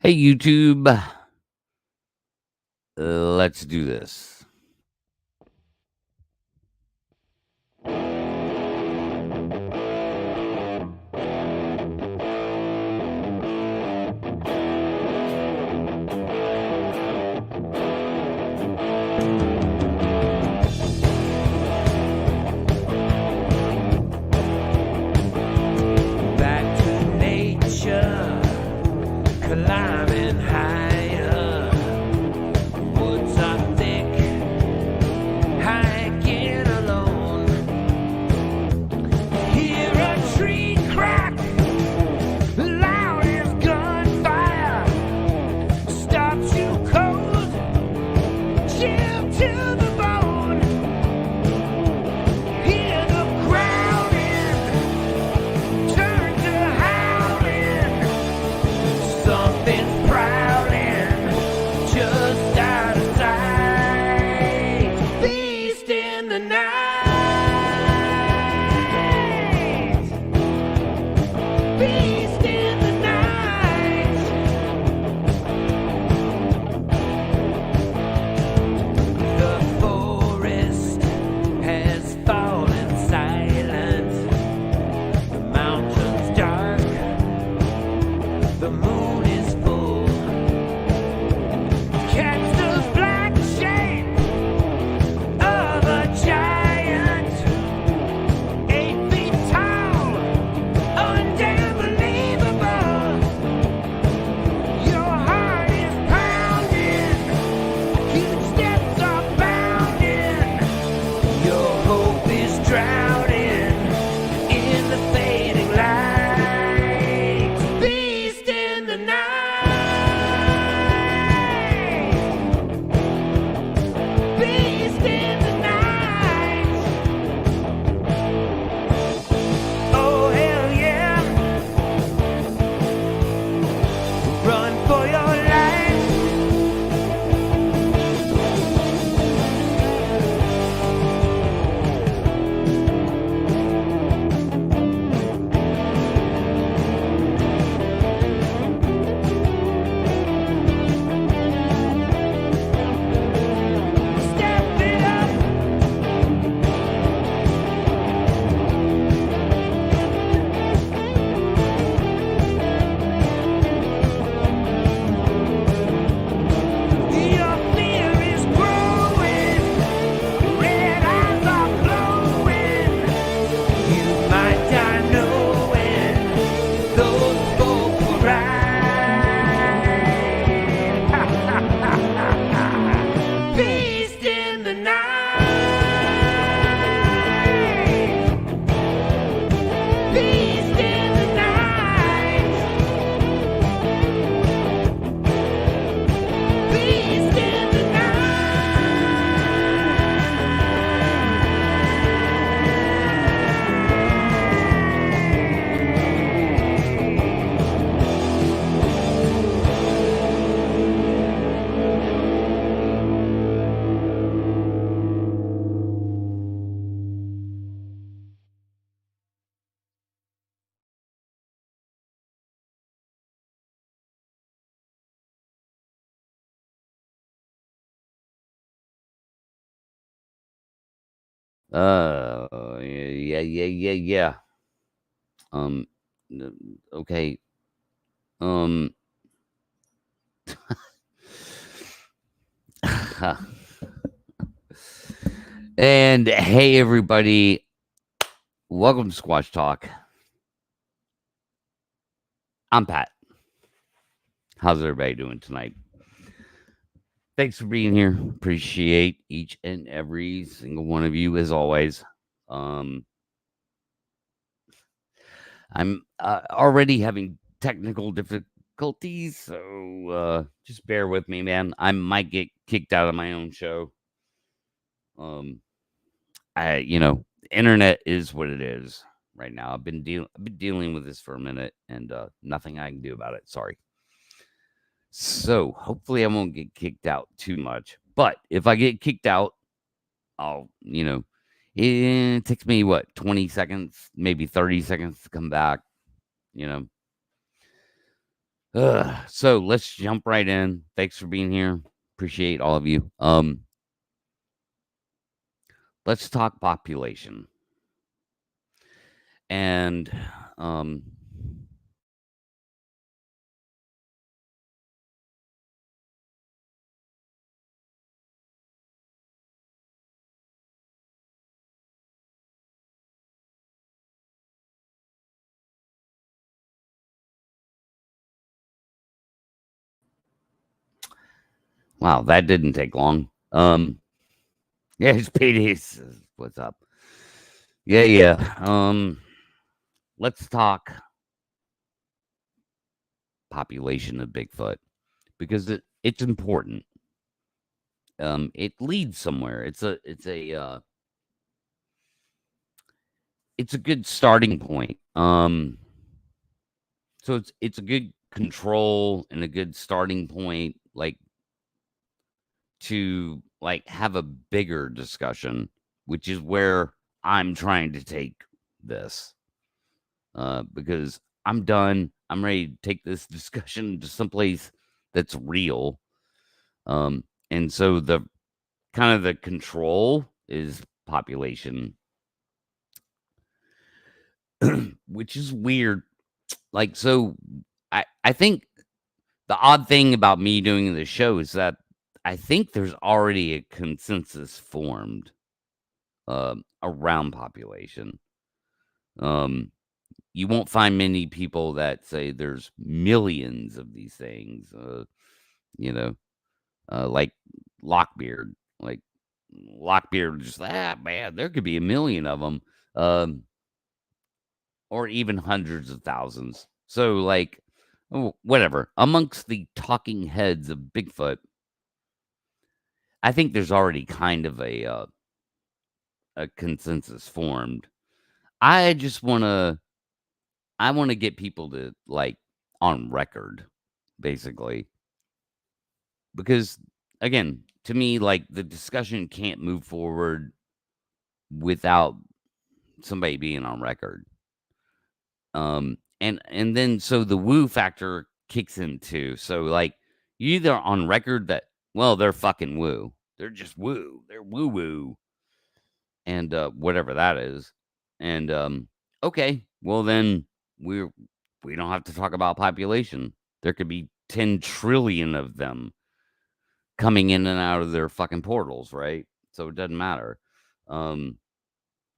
Hey, YouTube. Let's do this. Back to nature, climbing higher. Woods are thick, hiking alone. Hear a tree crack, loud as gunfire. Stops you cold, chill to the bone. Hear the growling, turn to howling. Something's prowling just out of sight. Beast in the night. Beast in the night. The forest has fallen silent. The mountains dark. The moon is full. Catch the black shape of a giant, 8 feet tall, unbelievable. Your heart is pounding, huge steps are bounding. Your hope is drowning in the fading light. Beast in the night. Beast in the night. Oh, hell yeah. Run for your life. Step it up. Your fear is growing. Red eyes are glowing. You might die knowing those folks were right. Beast in the night. Beast in the night. Beast in the Yeah. Um, okay. Um, and hey, everybody. Welcome to Squash Talk. I'm Pat. How's everybody doing tonight? Thanks for being here. Appreciate each and every single one of you as always. I'm already having technical difficulties, so just bear with me, man. I might get kicked out of my own show. Internet is what it is right now. I've been dealing with this for a minute, and nothing I can do about it. Sorry. So hopefully I won't get kicked out too much. But if I get kicked out, I'll, it takes me 20 seconds, maybe 30 seconds to come back. So let's jump right in. Thanks for being here. Appreciate all of you. Let's talk population. And um wow, that didn't take long. Yeah, it's PD's. What's up? Yeah. Let's talk population of Bigfoot because it's important. It leads somewhere. It's a good starting point. So it's a good control and a good starting point, like to like have a bigger discussion, which is where I'm trying to take this. Because I'm done. I'm ready to take this discussion to someplace that's real. And so the kind of the control is population, which is weird. Like, so I think the odd thing about me doing this show is that I think there's already a consensus formed around population. Um, you won't find many people that say there's millions of these things. You know, like Lockbeard, like Lockbeard, just man, there could be a million of them, or even hundreds of thousands. So, like, whatever. Amongst the talking heads of Bigfoot, I think there's already kind of a consensus formed. I just I want to get people to like on record, basically, because again, to me, like the discussion can't move forward without somebody being on record. And then so the woo factor kicks in too. So like you either on record that well they're fucking woo, they're just woo, they're woo woo, and whatever that is, and okay, well then we're we don't have to talk about population. There could be 10 trillion of them coming in and out of their fucking portals, right? So it doesn't matter. Um,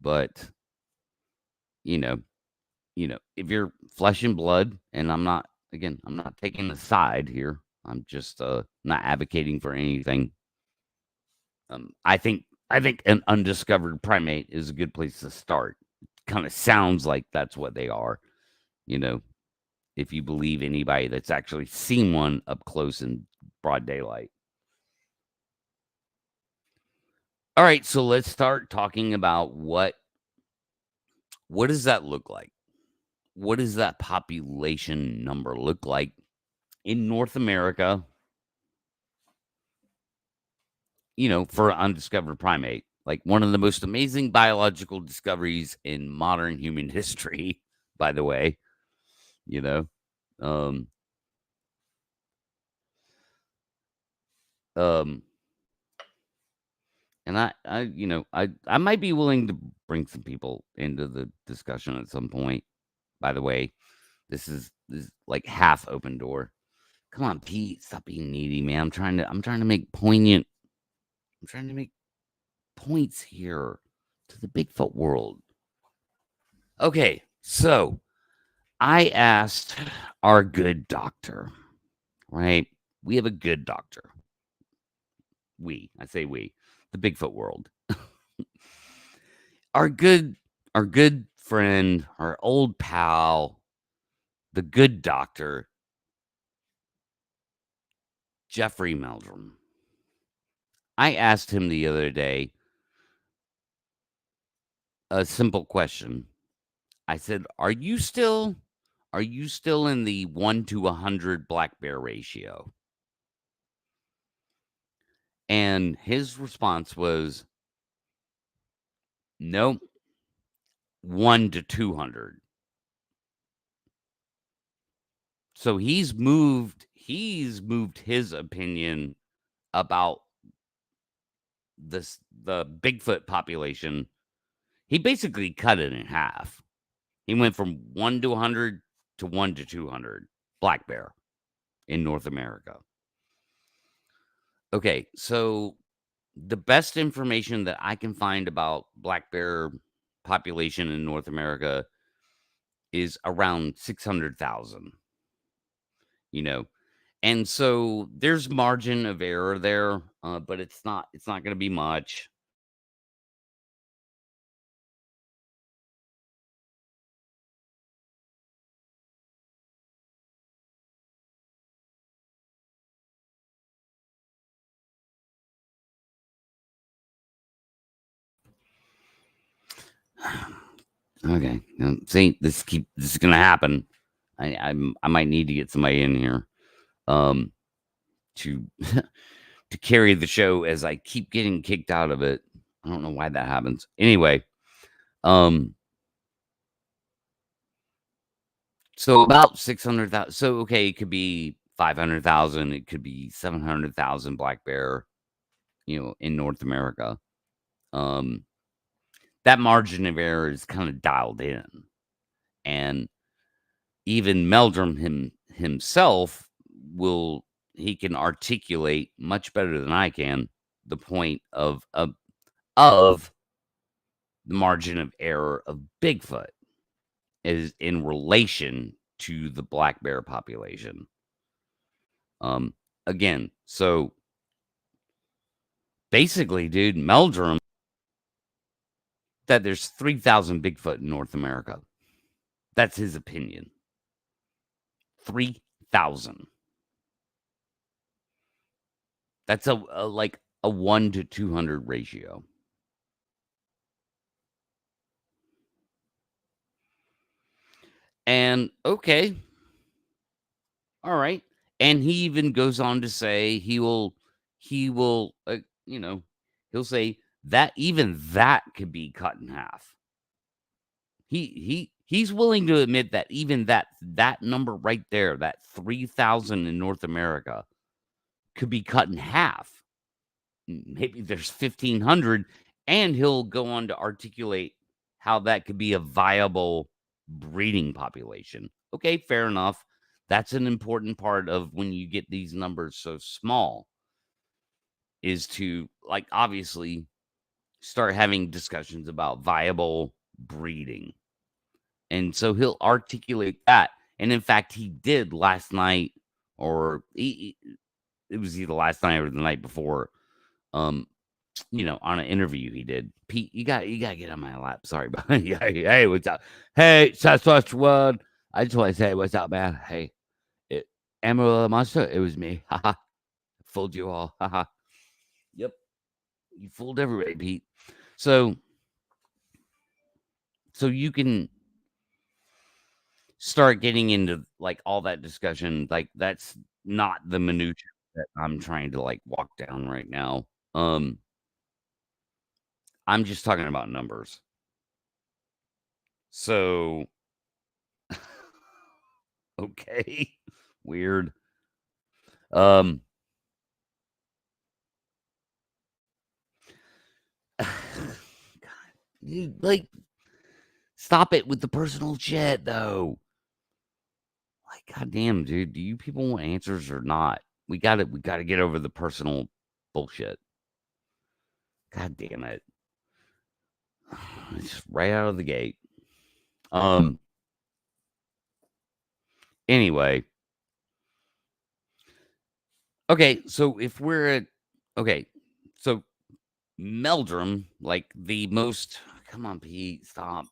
but you know, if you're flesh and blood, and I'm not taking a side here. I'm just not advocating for anything. I think an undiscovered primate is a good place to start. Kind of sounds like that's what they are, you know, if you believe anybody that's actually seen one up close in broad daylight. All right, so let's start talking about what does that look like? What does that population number look like in North America, for an undiscovered primate? Like one of the most amazing biological discoveries in modern human history, by the way, you know. Um um and I might be willing to bring some people into the discussion at some point. By the way, this is like half open door. Come on, Pete, stop being needy, man. I'm trying to make poignant. I'm trying to make points here to the Bigfoot world. Okay, so I asked our good doctor, right? We have a good doctor. I say we, the Bigfoot world. our good our good friend, our old pal, the good doctor, Jeffrey Meldrum. I asked him the other day a simple question. I said, are you still in the 1 to 100 black bear ratio?" And his response was, "Nope, 1 to 200." So he's moved his opinion about the Bigfoot population. He basically cut it in half. He went from 1 to 100 to 1 to 200 black bear in North America. Okay, so the best information that I can find about black bear population in North America is around 600,000, you know. And so there's margin of error there, but it's not going to be much. Okay, see, this is going to happen. I might need to get somebody in here to to carry the show as I keep getting kicked out of it. I don't know why that happens. Anyway, so about 600,000. So okay, it could be 500,000. It could be 700,000 black bear, in North America. That margin of error is kind of dialed in, and even Meldrum himself he can articulate much better than I can the point of the margin of error of Bigfoot is in relation to the black bear population. Again, so basically, dude, Meldrum that there's 3,000 Bigfoot in North America. That's his opinion. 3,000. That's like a 1 to 200 ratio. And okay. All right. And he even goes on to say he'll say that even that could be cut in half. He's willing to admit that even that number right there, that 3,000 in North America, could be cut in half. Maybe there's 1,500, and he'll go on to articulate how that could be a viable breeding population. Okay, fair enough. That's an important part of when you get these numbers so small, is to, like, obviously start having discussions about viable breeding. And so he'll articulate that. And in fact, he did last night, or it was either last night or the night before, on an interview he did. Pete, you got to get on my lap. Sorry, but hey, what's up? Hey, Saskatchewan. I just want to say what's up, man. Hey, Amarillo the Monster, it was me. Haha. Fooled you all. Haha. Yep. You fooled everybody, Pete. So you can start getting into like all that discussion. Like that's not the minutia that I'm trying to like walk down right now. I'm just talking about numbers. So okay. Weird. God, dude, like, stop it with the personal shit, though. Like, goddamn, dude, do you people want answers or not? We gotta get over the personal bullshit. God damn it. It's just right out of the gate. Anyway. Okay, so if we're at so Meldrum, like the most, come on, Pete, stop.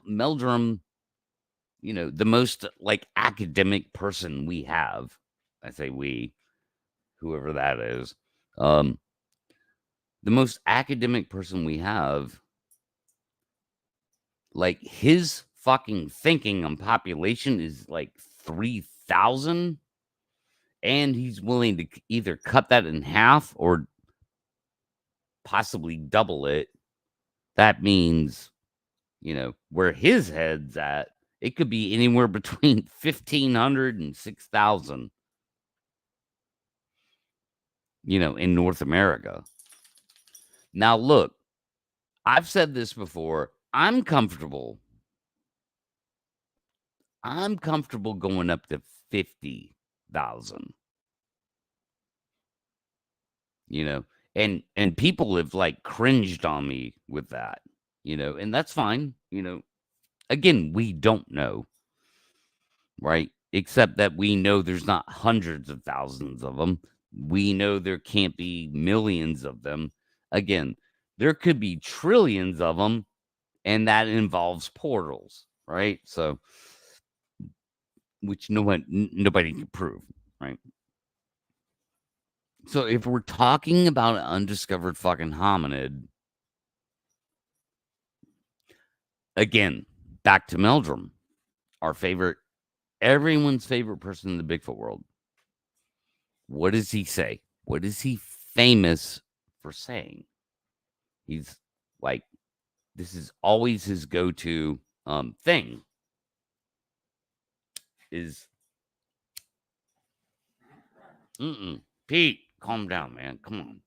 Meldrum, the most like academic person we have. I say we, whoever that is. The most academic person we have, like his fucking thinking on population is like 3,000, and he's willing to either cut that in half or possibly double it. That means, where his head's at It could be anywhere between 1,500 and 6,000, in North America. Now, look, I've said this before. I'm comfortable going up to 50,000, and people have like cringed on me with that, and that's fine. Again, we don't know, right? Except that we know there's not hundreds of thousands of them. We know there can't be millions of them. Again, there could be trillions of them, and that involves portals, right? So, which nobody can prove, right? So, if we're talking about an undiscovered fucking hominid, again, back to Meldrum, everyone's favorite person in the Bigfoot world. What does he say? What is he famous for saying? He's like, this is always his go-to thing is, Pete, calm down, man. Come on. I'm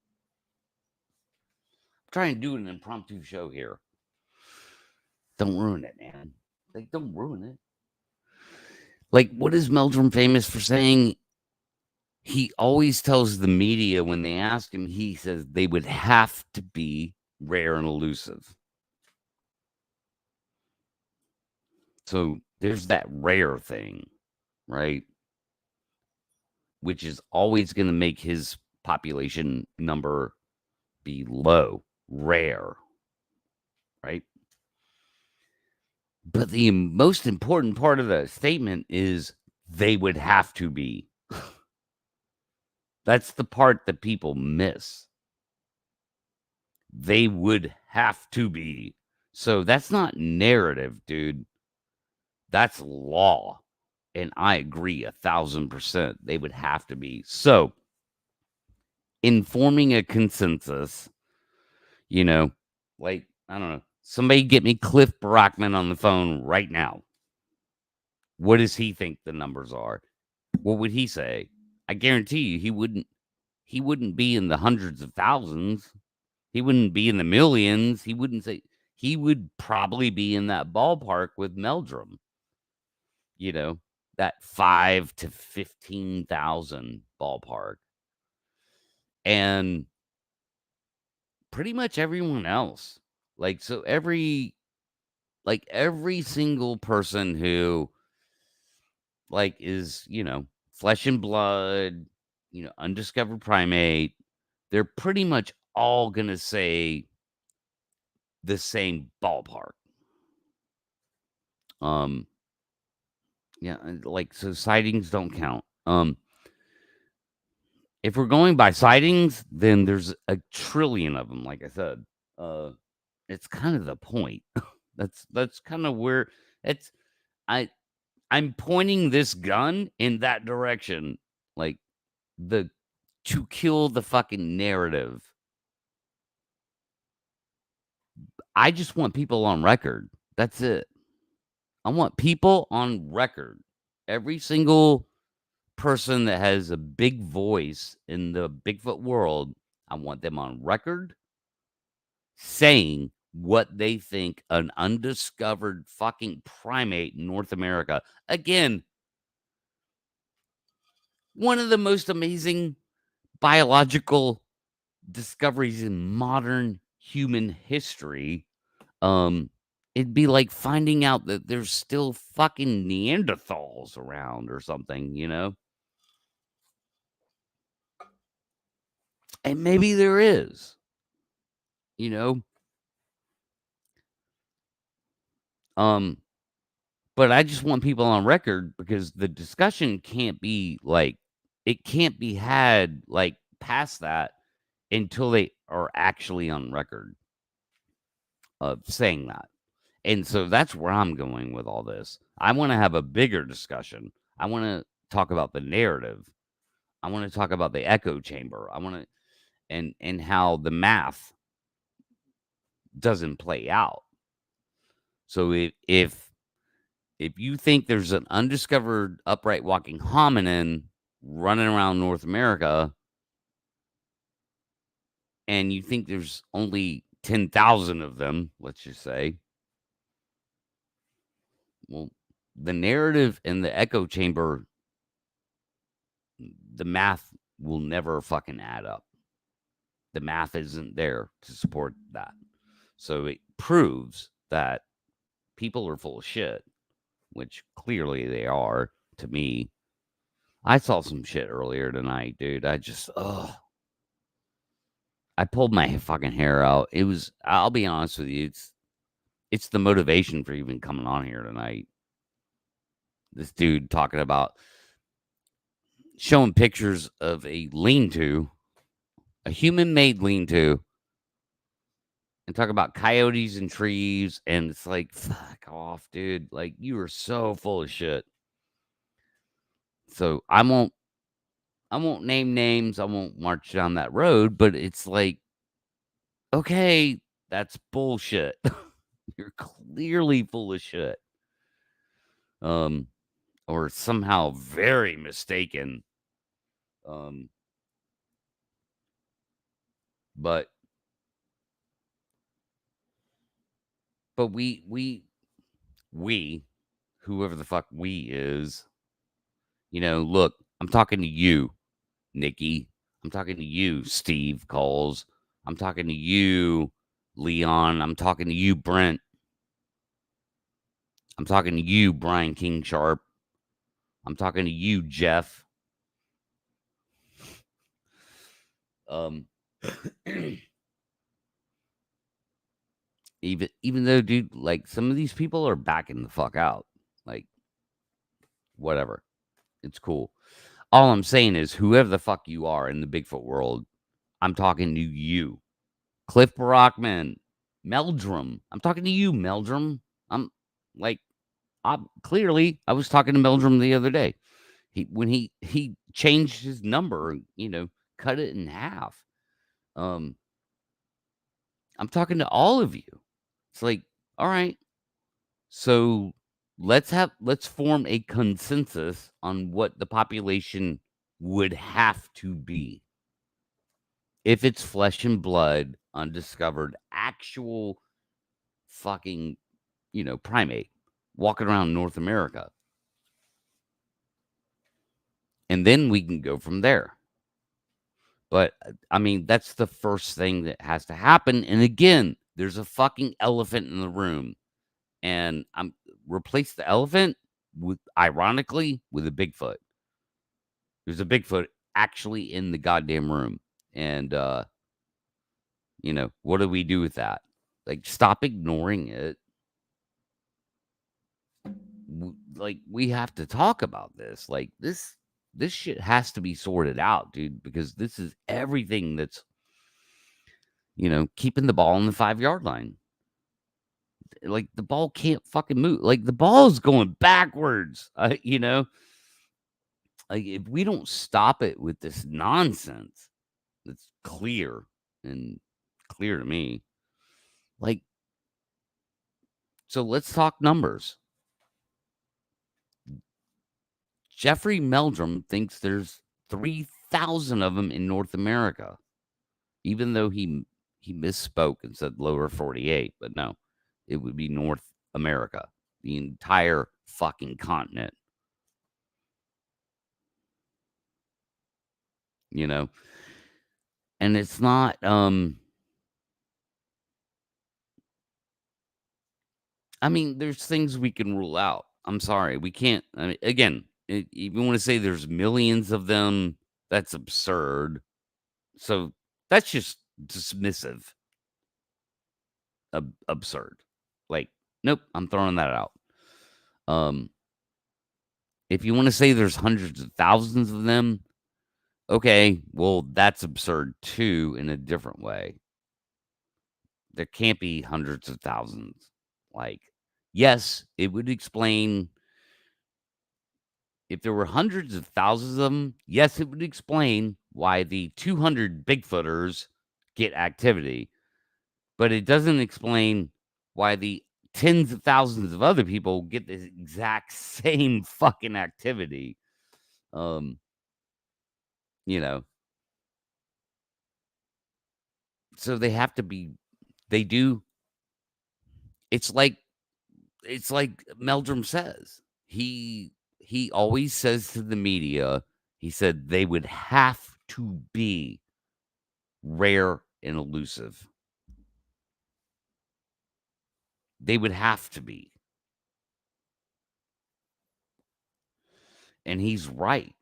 trying to do an impromptu show here. Don't ruin it, man. Like, don't ruin it. Like, what is Meldrum famous for saying? He always tells the media when they ask him, he says they would have to be rare and elusive. So there's that rare thing, right? Which is always going to make his population number be low, rare, right? But the most important part of the statement is they would have to be. That's the part that people miss. They would have to be. So that's not narrative, dude. That's law. And I agree 1,000%. They would have to be. So, in forming a consensus, like, I don't know, somebody get me Cliff Brockman on the phone right now. What does he think the numbers are? What would he say? I guarantee you he wouldn't be in the hundreds of thousands. He wouldn't be in the millions. He would probably be in that ballpark with Meldrum. That 5 to 15,000 ballpark. And pretty much everyone else. Like, so every single person who is, flesh and blood, undiscovered primate, they're pretty much all going to say the same ballpark. Yeah, like, so sightings don't count. If we're going by sightings, then there's a trillion of them, like I said. It's kind of the point. That's kind of where it's I'm pointing this gun in that direction, like to kill the fucking narrative. I just want people on record. That's it. I want people on record. Every single person that has a big voice in the Bigfoot world, I want them on record saying what they think an undiscovered fucking primate in North America. Again, one of the most amazing biological discoveries in modern human history. It'd be like finding out that there's still fucking Neanderthals around or something, And maybe there is, you know. But I just want people on record because the discussion can't be like it can't be had like past that until they are actually on record of saying that. And so that's where I'm going with all this. I want to have a bigger discussion. I want to talk about the narrative. I want to talk about the echo chamber. I want to and how the math doesn't play out. So if you think there's an undiscovered upright walking hominin running around North America and you think there's only 10,000 of them, let's just say, well, the narrative in the echo chamber, the math will never fucking add up. The math isn't there to support that. So it proves that people are full of shit, which clearly they are to me. I saw some shit earlier tonight, dude. I pulled my fucking hair out. It was, I'll be honest with you, it's the motivation for even coming on here tonight. This dude talking about showing pictures of a lean-to, a human-made lean-to, and talk about coyotes and trees, and it's like, fuck off, dude. Like, you are so full of shit. So I won't name names. I won't march down that road, but it's like, okay, that's bullshit. You're clearly full of shit. Or somehow very mistaken. But we, whoever the fuck we is, look, I'm talking to you, Nikki. I'm talking to you, Steve Calls. I'm talking to you, Leon. I'm talking to you, Brent. I'm talking to you, Brian King Sharp. I'm talking to you, Jeff. Even though, dude, like some of these people are backing the fuck out. Like, whatever. It's cool. All I'm saying is whoever the fuck you are in the Bigfoot world, I'm talking to you. Cliff Brockman, Meldrum. I'm talking to you, Meldrum. I'm like, clearly I was talking to Meldrum the other day. When he changed his number, cut it in half. I'm talking to all of you. It's like, all right, so let's form a consensus on what the population would have to be if it's flesh and blood, undiscovered, actual fucking, primate walking around North America. And then we can go from there. But I mean, that's the first thing that has to happen. And again, there's a fucking elephant in the room. And I'm replace the elephant with, ironically, with a Bigfoot. There's a Bigfoot actually in the goddamn room. And what do we do with that? Like, stop ignoring it. Like, we have to talk about this. Like, this shit has to be sorted out, dude, because this is everything that's, keeping the ball on the 5-yard line. Like, the ball can't fucking move. Like, the ball's going backwards, Like, if we don't stop it with this nonsense, that's clear and clear to me. Like, so let's talk numbers. Jeffrey Meldrum thinks there's 3,000 of them in North America, even though he misspoke and said lower 48, but no, it would be North America, the entire fucking continent. And it's not I mean, there's things we can rule out. I'm sorry, we can't. I mean, again, if you want to say there's millions of them, that's absurd. So that's just dismissive, absurd. Like, nope, I'm throwing that out. If you want to say there's hundreds of thousands of them, okay, well, that's absurd too in a different way. There can't be hundreds of thousands. Like, yes, it would explain if there were hundreds of thousands of them. Yes, it would explain why the 200 Bigfooters get activity, but it doesn't explain why the tens of thousands of other people get the exact same fucking activity. Um, you know, so they have to be. They do. It's like Meldrum says. He always says to the media. He said they would have to be rare and elusive. They would have to be. And he's right.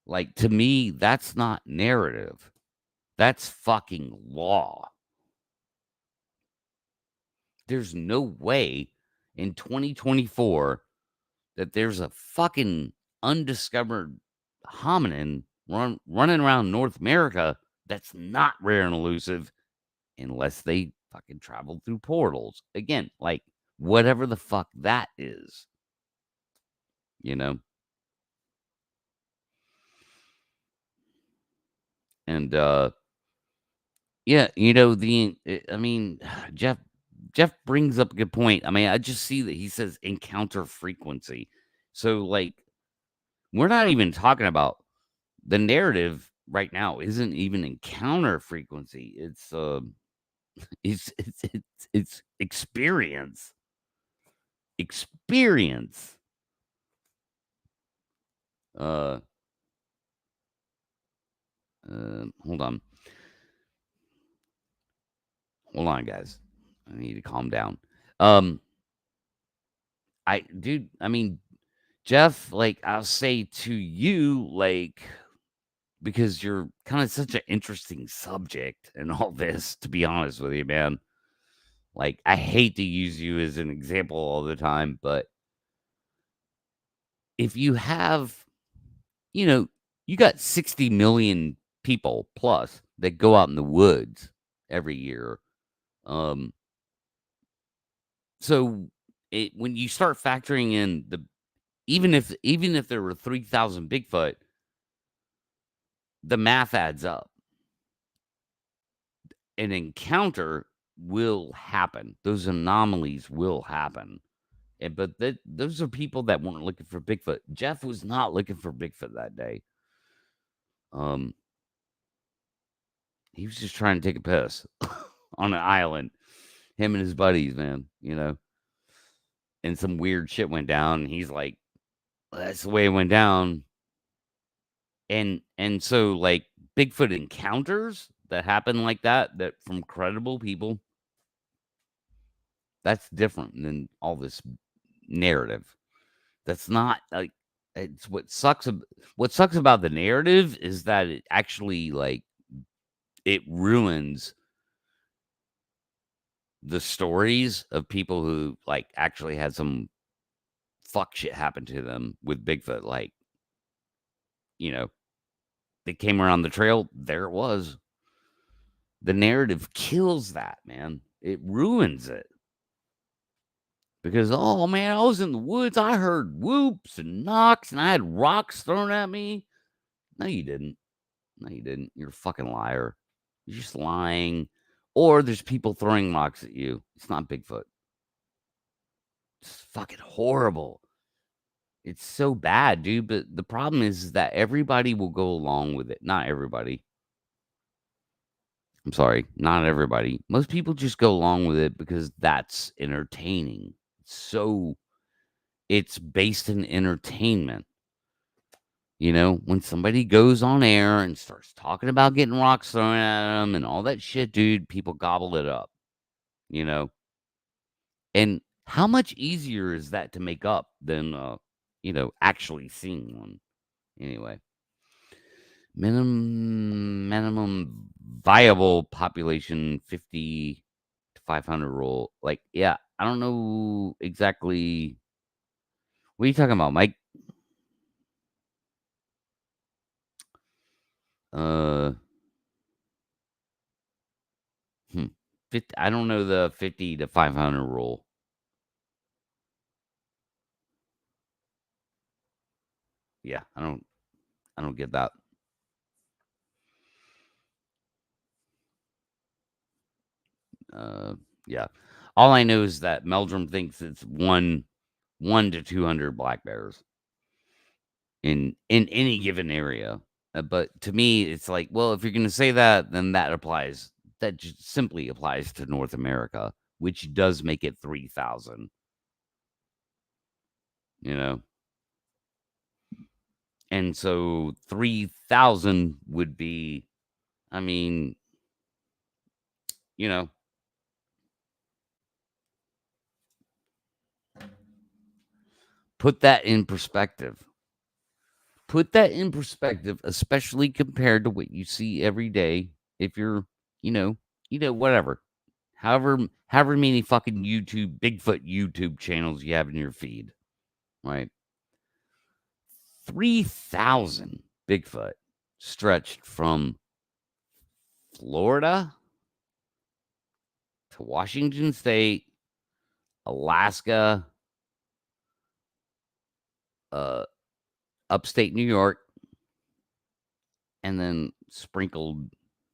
Like, to me, that's not narrative. That's fucking law. There's no way in 2024 that there's a fucking undiscovered hominin running around North America that's not rare and elusive unless they fucking traveled through portals. Again, like, whatever the fuck that is, you know? And, yeah, I mean, Jeff brings up a good point. I mean, I just see that he says encounter frequency. So, like, we're not even talking about the narrative right now isn't even encounter frequency. It's experience. Experience. Uh, hold on. Hold on, guys. I need to calm down. Um, I mean, Jeff, like, I'll say to you, like, because you're kind of such an interesting subject and all this, to be honest with you, man. Like, I hate to use you as an example all the time, but if you have, you know, you got 60 million people plus that go out in the woods every year. Um, so when you start factoring in even if there were 3,000 Bigfoot, the math adds up. An encounter will happen. Those anomalies will happen. But those are people that weren't looking for Bigfoot. Jeff was not looking for Bigfoot that day. Um, he was just trying to take a piss on an island. Him and his buddies, man, and some weird shit went down. And he's like, "That's the way it went down." And so, like, Bigfoot encounters that happen like that from credible people, that's different than all this narrative. That's not like it's what sucks about the narrative is that it actually, like, it ruins the stories of people who, like, actually had some fuck shit happen to them with Bigfoot. Like, you know, they came around the trail, there it was. The narrative kills that, man. It ruins it. Because, oh man, I was in the woods, I heard whoops and knocks, and I had rocks thrown at me. No, you didn't. No, you didn't. You're a fucking liar. You're just lying. Or there's people throwing rocks at you. It's not Bigfoot. It's fucking horrible. It's so bad, dude. But the problem is that everybody will go along with it. Not everybody. I'm sorry, not everybody. Most people just go along with it because that's entertaining. So it's based in entertainment. When somebody goes on air and starts talking about getting rocks thrown at them and all that shit, dude, people gobble it up, you know? And how much easier is that to make up than, actually seeing one? Anyway, minimum viable population 50 to 500 rule. Like, yeah, I don't know exactly. What are you talking about, Mike? Uh, 50, I don't know the 50 to 500 rule. Yeah, I don't get that. Uh, yeah. All I know is that Meldrum thinks it's one to 200 black bears in any given area. But to me, it's like, well, if you're going to say that, then that applies. That just simply applies to North America, which does make it 3,000. You know, and so 3,000 would be, I mean, you know, put that in perspective. Put that in perspective, especially compared to what you see every day. If you're, whatever, however many fucking Bigfoot YouTube channels you have in your feed, right? 3,000 Bigfoot stretched from Florida to Washington State, Alaska, uh, upstate New York, and then sprinkled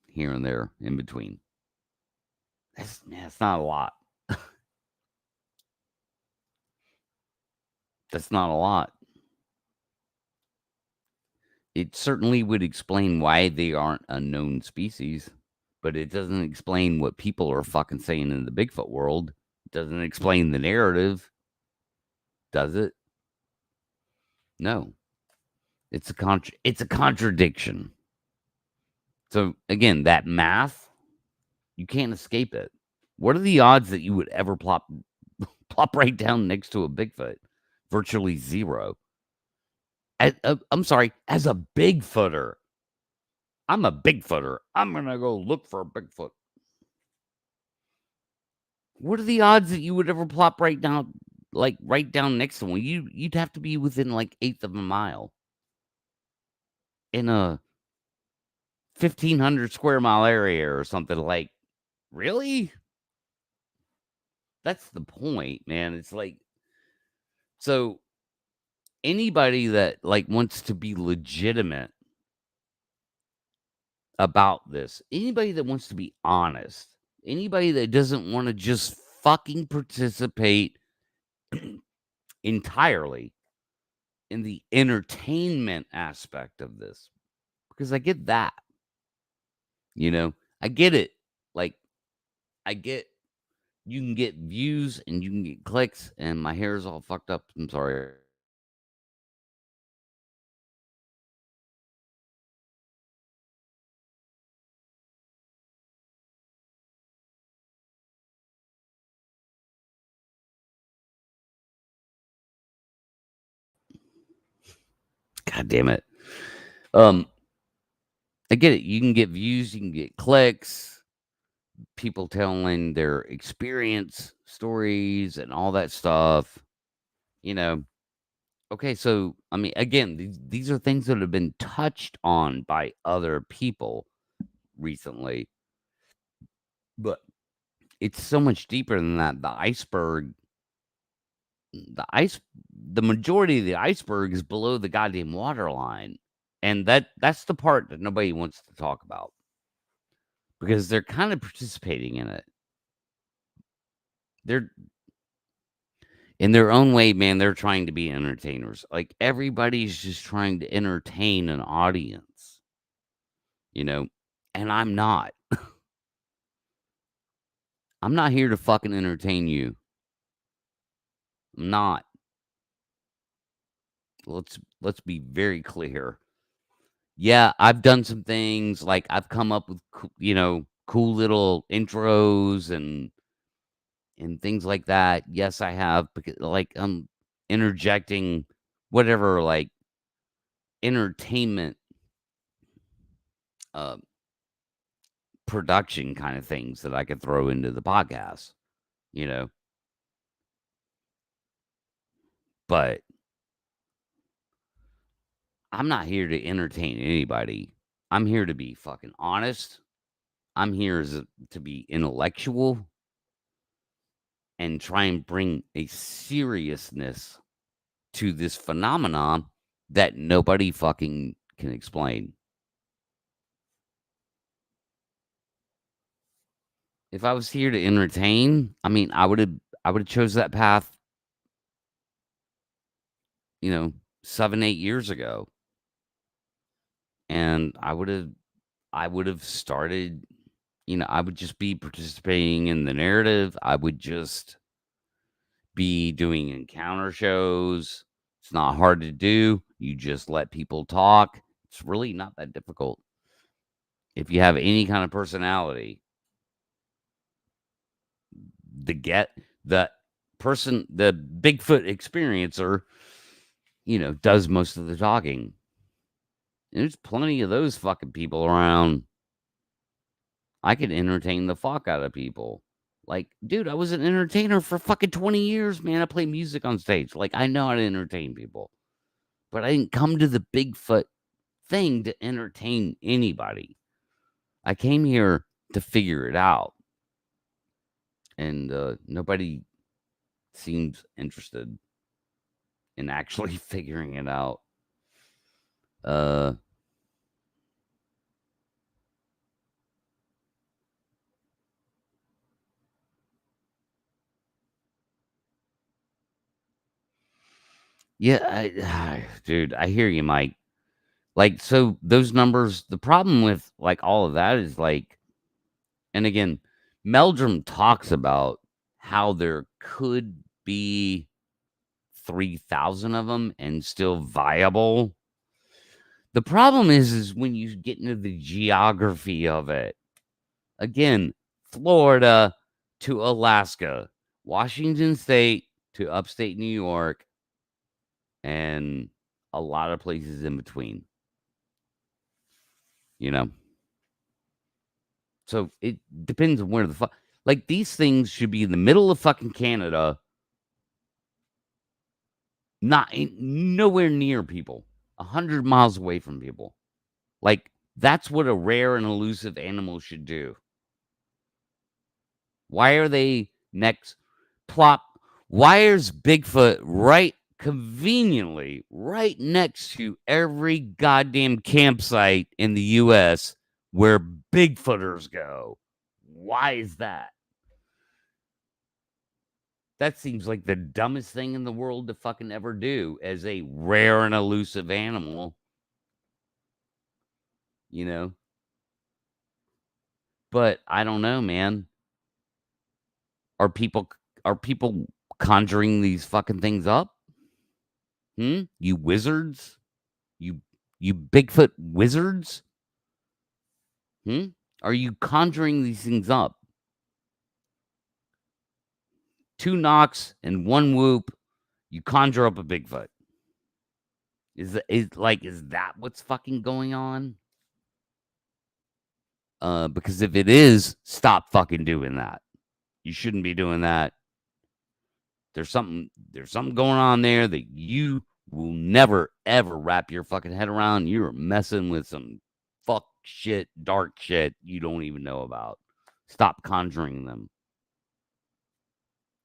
here and there in between. That's not a lot. That's not a lot. It certainly would explain why they aren't unknown species, but it doesn't explain what people are fucking saying in the Bigfoot world. It doesn't explain the narrative, does it? No. It's a contradiction. So again, that math, you can't escape it. What are the odds that you would ever plop right down next to a Bigfoot? Virtually zero. I'm sorry, as a Bigfooter. I'm a Bigfooter. I'm going to go look for a Bigfoot. What are the odds that you would ever plop right down next to one? You'd have to be within like eighth of a mile in a 1,500 square mile area or something. Like, really? That's the point, man. It's like, so anybody that like wants to be legitimate about this, anybody that wants to be honest, anybody that doesn't want to just fucking participate entirely in the entertainment aspect of this, because I get that, I get it. Like, I get you can get views and you can get clicks, and my hair is all fucked up. I'm sorry. God damn it. I get it. You can get views, you can get clicks, people telling their experience stories and all that stuff. You know, okay, so I mean, again, these are things that have been touched on by other people recently, but it's so much deeper than that. The ice, the majority of the iceberg is below the goddamn waterline, and that's the part that nobody wants to talk about because they're kind of participating in it. They're in their own way, man. They're trying to be entertainers. Like everybody's just trying to entertain an audience, and I'm not. I'm not here to fucking entertain you. I'm not. Let's be very clear. Yeah, I've done some things like I've come up with cool little intros and things like that. Yes, I have, because like I'm interjecting whatever like entertainment uh production kind of things that I could throw into the podcast, you know. But I'm not here to entertain anybody. I'm here to be fucking honest. I'm here to be intellectual and try and bring a seriousness to this phenomenon that nobody fucking can explain. If I was here to entertain, I mean, I would have chose that path, 7, 8 years ago. And I would have started, I would just be participating in the narrative. I would just be doing encounter shows. It's not hard to do. You just let people talk. It's really not that difficult. If you have any kind of personality, the the Bigfoot experiencer, does most of the talking. And there's plenty of those fucking people around. I could entertain the fuck out of people. Like, dude, I was an entertainer for fucking 20 years, man. I play music on stage. Like, I know how to entertain people. But I didn't come to the Bigfoot thing to entertain anybody. I came here to figure it out. And nobody seems interested in actually figuring it out. Uh yeah, dude, I hear you, Mike. Like, so those numbers, the problem with like all of that is like, and again, Meldrum talks about how there could be 3,000 of them and still viable. The problem is when you get into the geography of it. Again, Florida to Alaska, Washington State to upstate New York, and a lot of places in between. You know? So it depends on where the fuck. Like, these things should be in the middle of fucking Canada, nowhere near people, 100 miles away from people. Like, that's what a rare and elusive animal should do. Why are they next? Plop. Why is Bigfoot right conveniently right next to every goddamn campsite in the US where Bigfooters go? Why is that? That seems like the dumbest thing in the world to fucking ever do as a rare and elusive animal, you know? But I don't know, man. Are people are people conjuring these fucking things up? You wizards? You you Bigfoot wizards? Are you conjuring these things up? 2 knocks and 1 whoop, you conjure up a Bigfoot. Is that what's fucking going on? Because if it is, stop fucking doing that. You shouldn't be doing that. There's something going on there that you will never ever wrap your fucking head around. You're messing with some fuck shit, dark shit you don't even know about. Stop conjuring them.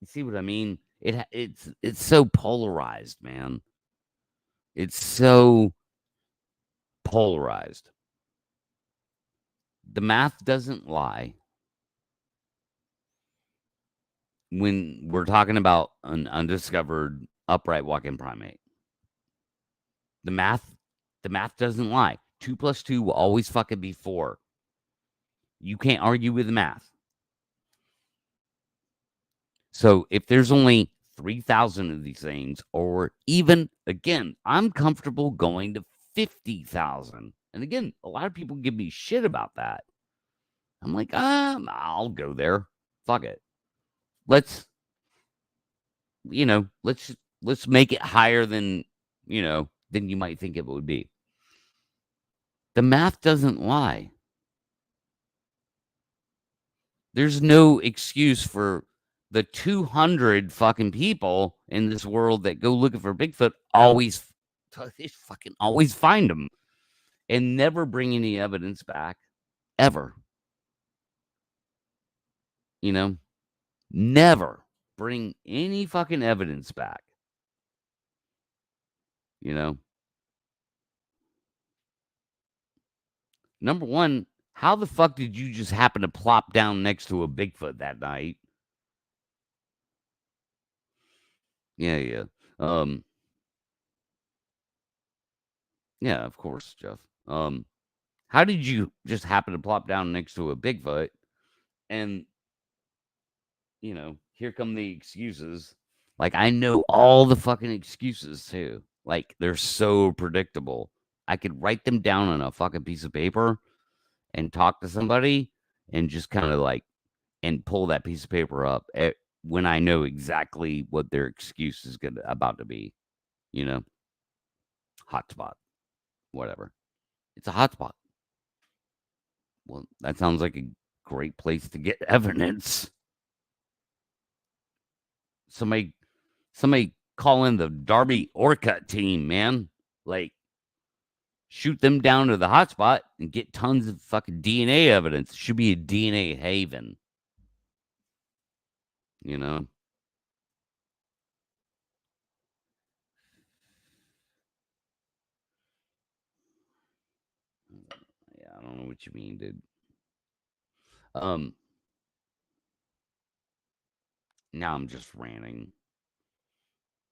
You see what I mean? It's so polarized, man. It's so polarized. The math doesn't lie when we're talking about an undiscovered upright walking primate. The math doesn't lie. 2 plus 2 will always fucking be 4. You can't argue with the math. So if there's only 3,000 of these things, or even, again, I'm comfortable going to 50,000. And again, a lot of people give me shit about that. I'm like, I'll go there. Fuck it. Let's let's make it higher than than you might think it would be. The math doesn't lie. There's no excuse for the 200 fucking people in this world that go looking for Bigfoot they fucking always find them and never bring any evidence back ever. Never bring any fucking evidence back. Number one, How the fuck did you just happen to plop down next to a Bigfoot that night? Yeah, yeah. Um, yeah, of course, Jeff. How did you just happen to plop down next to a Bigfoot? And, here come the excuses. Like, I know all the fucking excuses too. Like, they're so predictable. I could write them down on a fucking piece of paper and talk to somebody and just kind of like and pull that piece of paper up when I know exactly what their excuse is about to be. You know, hotspot, whatever. It's a hotspot. Well, that sounds like a great place to get evidence. Somebody, somebody call in the Darby Orcutt team, man. Like, shoot them down to the hotspot and get tons of fucking DNA evidence. It should be a DNA haven. You know? Yeah, I don't know what you mean, dude. Um, now I'm just ranting,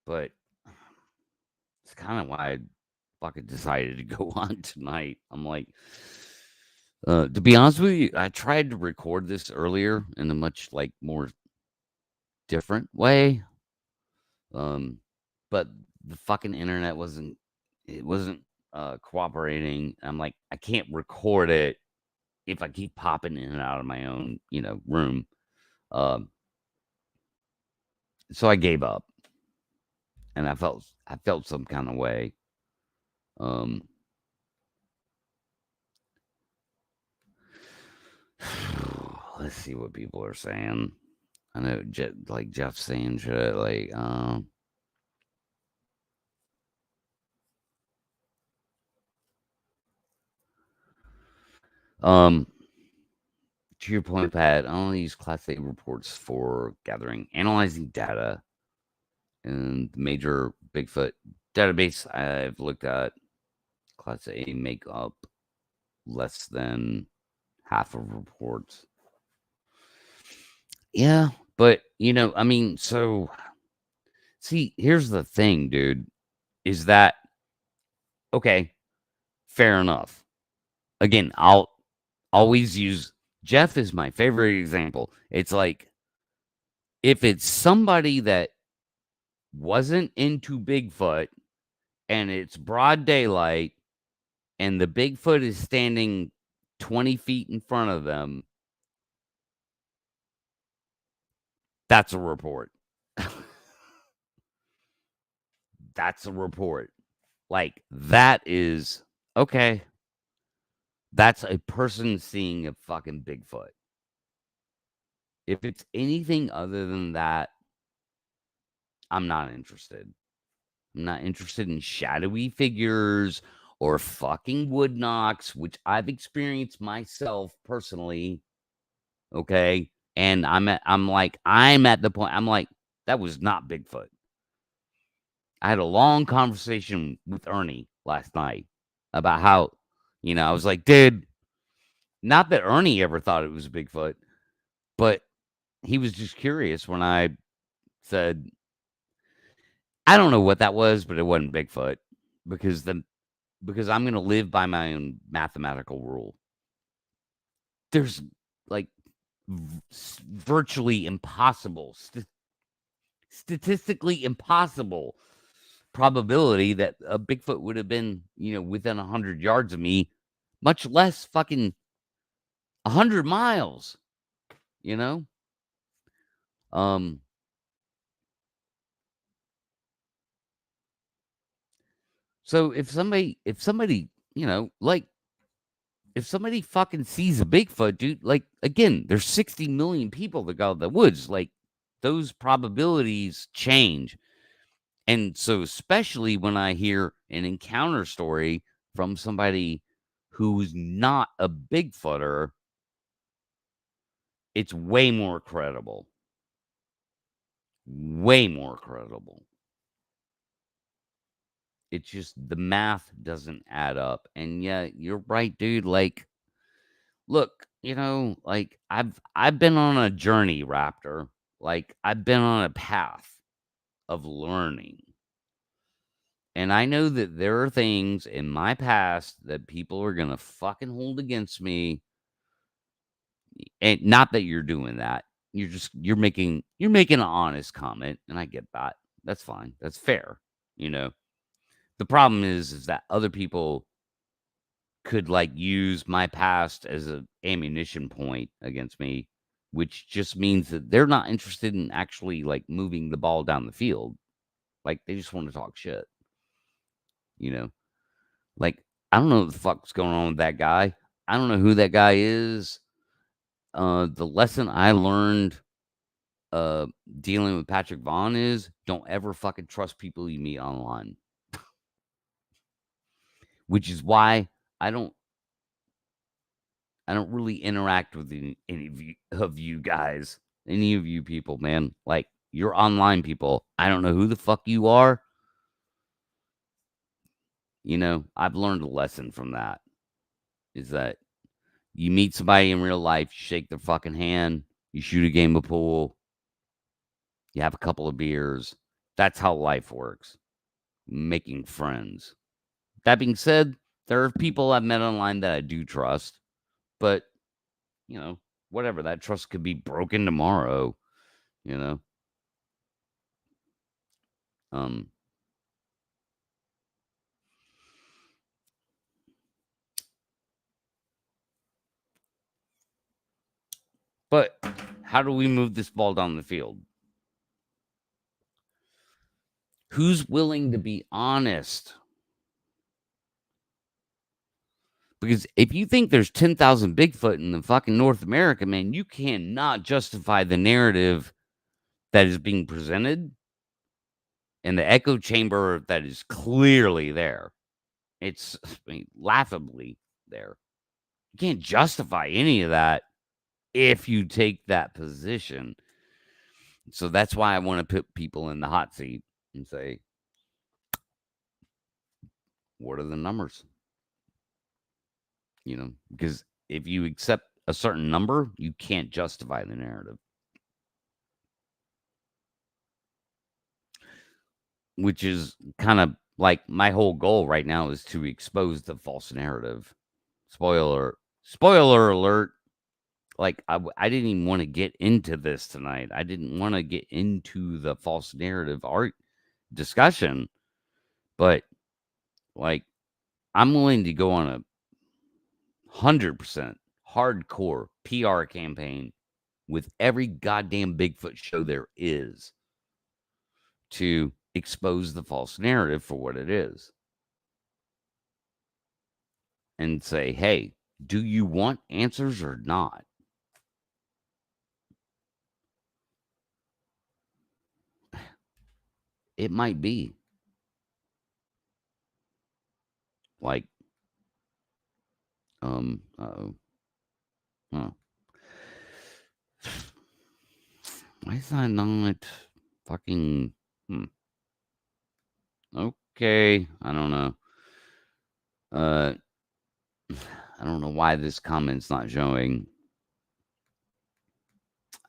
but it's kind of why I fucking decided to go on tonight. I'm like, to be honest with you, I tried to record this earlier in a much like more different way. But the fucking internet wasn't cooperating. I'm like, I can't record it if I keep popping in and out of my own, room. Um, so I gave up, and I felt some kind of way. Um, let's see what people are saying. I know, like Jeff saying shit like, um, to your point, Pat, I only use Class A reports for gathering, analyzing data, and the major Bigfoot database I've looked at. Class A make up less than half of reports. Yeah, but I mean, so see, here's the thing, dude, is that okay? Fair enough. Again, I'll always use Jeff is my favorite example. It's like if it's somebody that wasn't into Bigfoot and it's broad daylight and the Bigfoot is standing 20 feet in front of them, that's a report. That's a report. Like, that is okay. That's a person seeing a fucking Bigfoot. If it's anything other than that, I'm not interested. I'm not interested in shadowy figures or fucking wood knocks, which I've experienced myself personally. Okay. And I'm at the point, I'm like, that was not Bigfoot. I had a long conversation with Ernie last night about how, I was like, dude, not that Ernie ever thought it was Bigfoot, but he was just curious when I said, I don't know what that was, but it wasn't Bigfoot because because I'm going to live by my own mathematical rule. There's like virtually impossible, statistically impossible probability that a Bigfoot would have been, within 100 yards of me, much less fucking 100 miles, you know? Um, so if somebody, like if somebody fucking sees a Bigfoot, dude, like again, there's 60 million people that go to the woods. Like those probabilities change. And so especially when I hear an encounter story from somebody who's not a Bigfooter, it's way more credible. Way more credible. It's just the math doesn't add up. And yeah, you're right, dude. Like look, like I've been on a journey, Raptor. Like I've been on a path of learning. And I know that there are things in my past that people are gonna fucking hold against me. And not that you're doing that. You're making an honest comment, and I get that. That's fine. That's fair. You know. The problem is that other people could like use my past as an ammunition point against me, which just means that they're not interested in actually like moving the ball down the field. Like they just want to talk shit. You know. Like I don't know what the fuck's going on with that guy. I don't know who that guy is. The lesson I learned uh dealing with Patrick Vaughn is don't ever fucking trust people you meet online. Which is why I don't I don't really interact with any of you guys, any of you people, man. Like you're online people. I don't know who the fuck you are. I've learned a lesson from that. Is that you meet somebody in real life, you shake their fucking hand, you shoot a game of pool, you have a couple of beers. That's how life works. Making friends. That being said, there are people I've met online that I do trust, but whatever, that trust could be broken tomorrow, you know. Um but how do we move this ball down the field? Who's willing to be honest? Because if you think there's 10,000 Bigfoot in the fucking North America, man, you cannot justify the narrative that is being presented and the echo chamber that is clearly there. It's laughably there. You can't justify any of that if you take that position. So that's why I want to put people in the hot seat and say, what are the numbers? Because if you accept a certain number, you can't justify the narrative. Which is kind of like my whole goal right now is to expose the false narrative. Spoiler alert. Like I didn't even want to get into this tonight. I didn't want to get into the false narrative art discussion, but like I'm willing to go on a 100% hardcore PR campaign with every goddamn Bigfoot show there is to expose the false narrative for what it is. And say, hey, do you want answers or not? It might be. Like, uh-oh. Huh. Why is that not fucking, okay, I don't know. I don't know why this comment's not showing.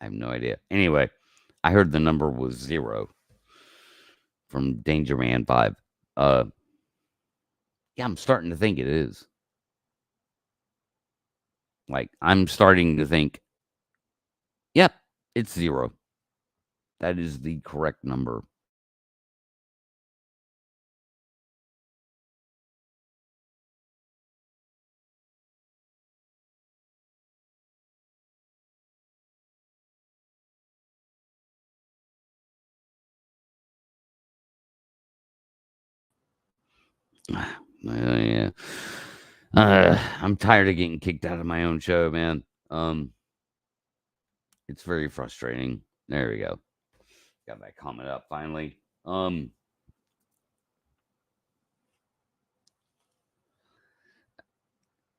I have no idea. Anyway, I heard the number was 0 from Danger Man 5. Yeah, I'm starting to think it is. Like, I'm starting to think, yep, it's 0. That is the correct number. Yeah. I'm tired of getting kicked out of my own show, man. It's very frustrating. There we go. Got that comment up finally.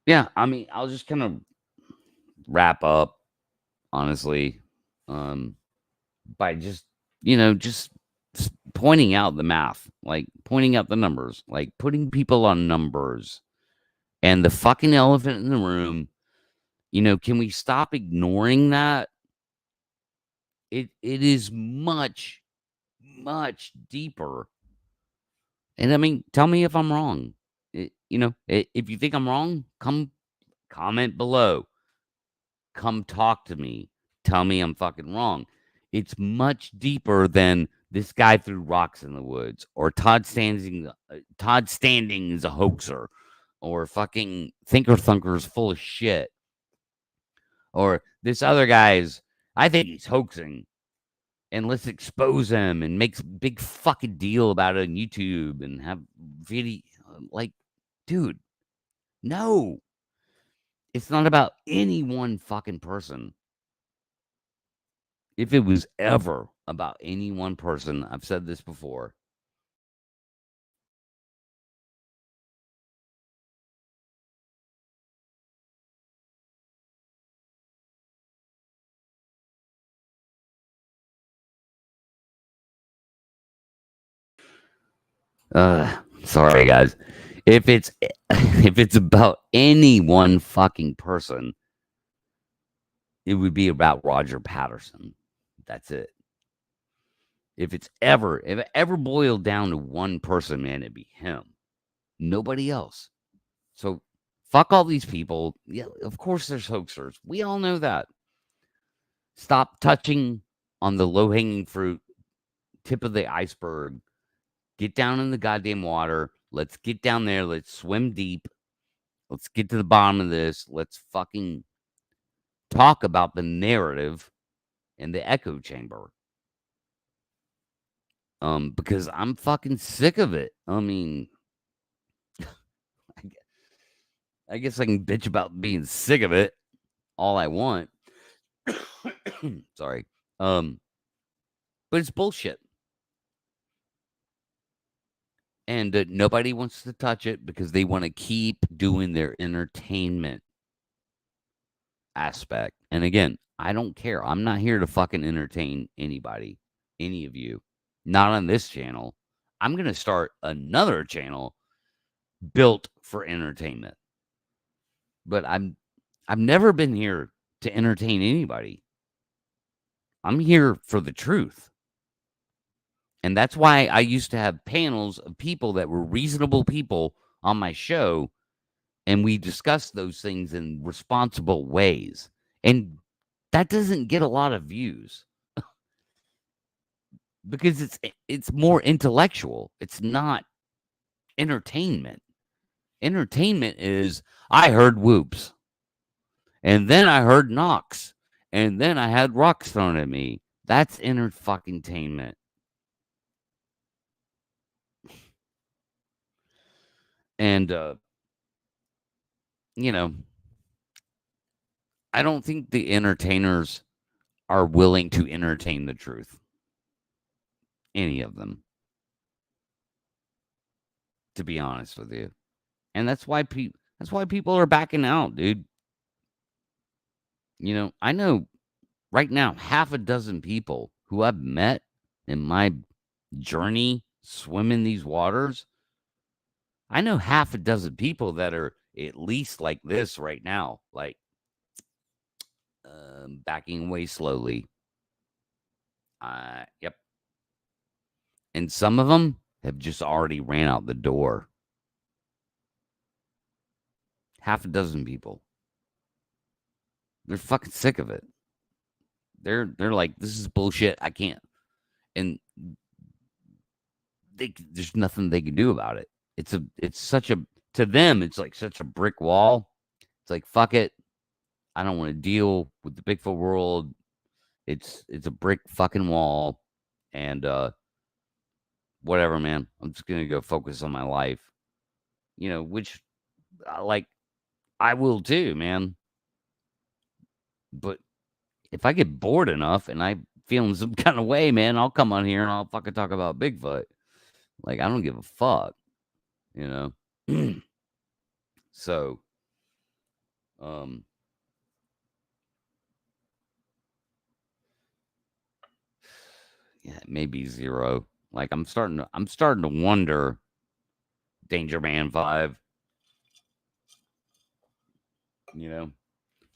Yeah, I mean, I'll just kind of wrap up, honestly, by just pointing out the math, like pointing out the numbers, like putting people on numbers, and the fucking elephant in the room Can we stop ignoring that? It is much, much deeper. And I mean, tell me if I'm wrong. If you think I'm wrong, come comment below. Come talk to me. Tell me I'm fucking wrong. It's much deeper than this guy threw rocks in the woods, or Todd Standing is a hoaxer, or fucking Thinker Thunker's full of shit, or this other guy's. I think he's hoaxing, and let's expose him and make a big fucking deal about it on YouTube and have video. Like, dude, no, it's not about any one fucking person. If it was ever about any one person, I've said this before. Sorry guys. If it's if it's about any one fucking person, it would be about Roger Patterson. That's it. If it ever boiled down to one person, man, it'd be him. Nobody else. So fuck all these people. Yeah, of course there's hoaxers. We all know that. Stop touching on the low hanging fruit, tip of the iceberg. Get down in the goddamn water. Let's get down there. Let's swim deep. Let's get to the bottom of this. Let's fucking talk about the narrative and the echo chamber. Because I'm fucking sick of it. I mean, I guess I can bitch about being sick of it all I want. Sorry. But it's bullshit. And nobody wants to touch it because they want to keep doing their entertainment aspect. And again, I don't care. I'm not here to fucking entertain anybody, any of you. Not on this channel. I'm going to start another channel built for entertainment. But I've never been here to entertain anybody. I'm here for the truth. And that's why I used to have panels of people that were reasonable people on my show, and we discussed those things in responsible ways. And that doesn't get a lot of views because it's more intellectual. It's not entertainment. Entertainment is I heard whoops, and then I heard knocks, and then I had rocks thrown at me. That's inner fucking tainment. And you know, I don't think the entertainers are willing to entertain the truth. Any of them, to be honest with you. And that's why people are backing out, dude. I know right now half a dozen people who I've met in my journey swimming these waters. I know half a dozen people that are at least like this right now, like backing away slowly. Yep. And some of them have just already ran out the door. Half a dozen people. They're fucking sick of it. They're like, this is bullshit. I can't. And there's nothing they can do about it. It's such a to them. It's like such a brick wall. It's like fuck it. I don't want to deal with the Bigfoot world. It's a brick fucking wall, and whatever, man. I'm just gonna go focus on my life. Which like I will too, man. But if I get bored enough and I feeling some kind of way, man, I'll come on here and I'll fucking talk about Bigfoot. Like I don't give a fuck, you know. So, um, yeah, maybe zero. Like I'm starting to wonder. Danger Man 5. You know,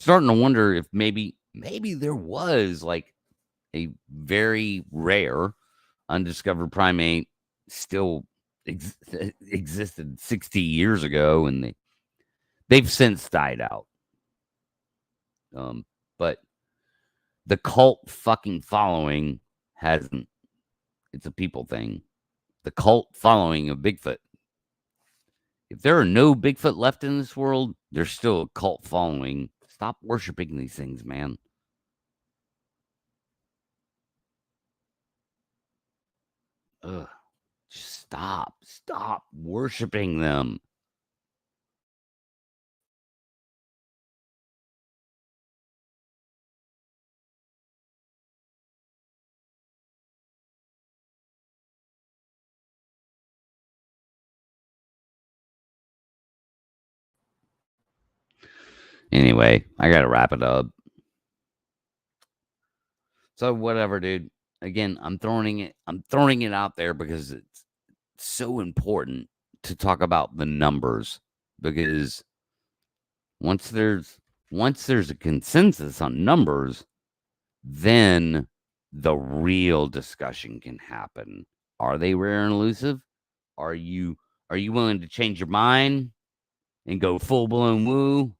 starting to wonder if maybe there was like a very rare undiscovered primate still existed 60 years ago, and they've since died out. But the cult fucking following hasn't. It's a people thing. The cult following of Bigfoot. If there are no Bigfoot left in this world, there's still a cult following. Stop worshiping these things, man. Ugh. Just stop. Stop worshiping them. Anyway, I gotta wrap it up. So whatever, dude. Again, I'm throwing it out there because it's so important to talk about the numbers, because once there's once there's a consensus on numbers, then the real discussion can happen. Are they rare and elusive? Are you are you willing to change your mind and go full blown woo?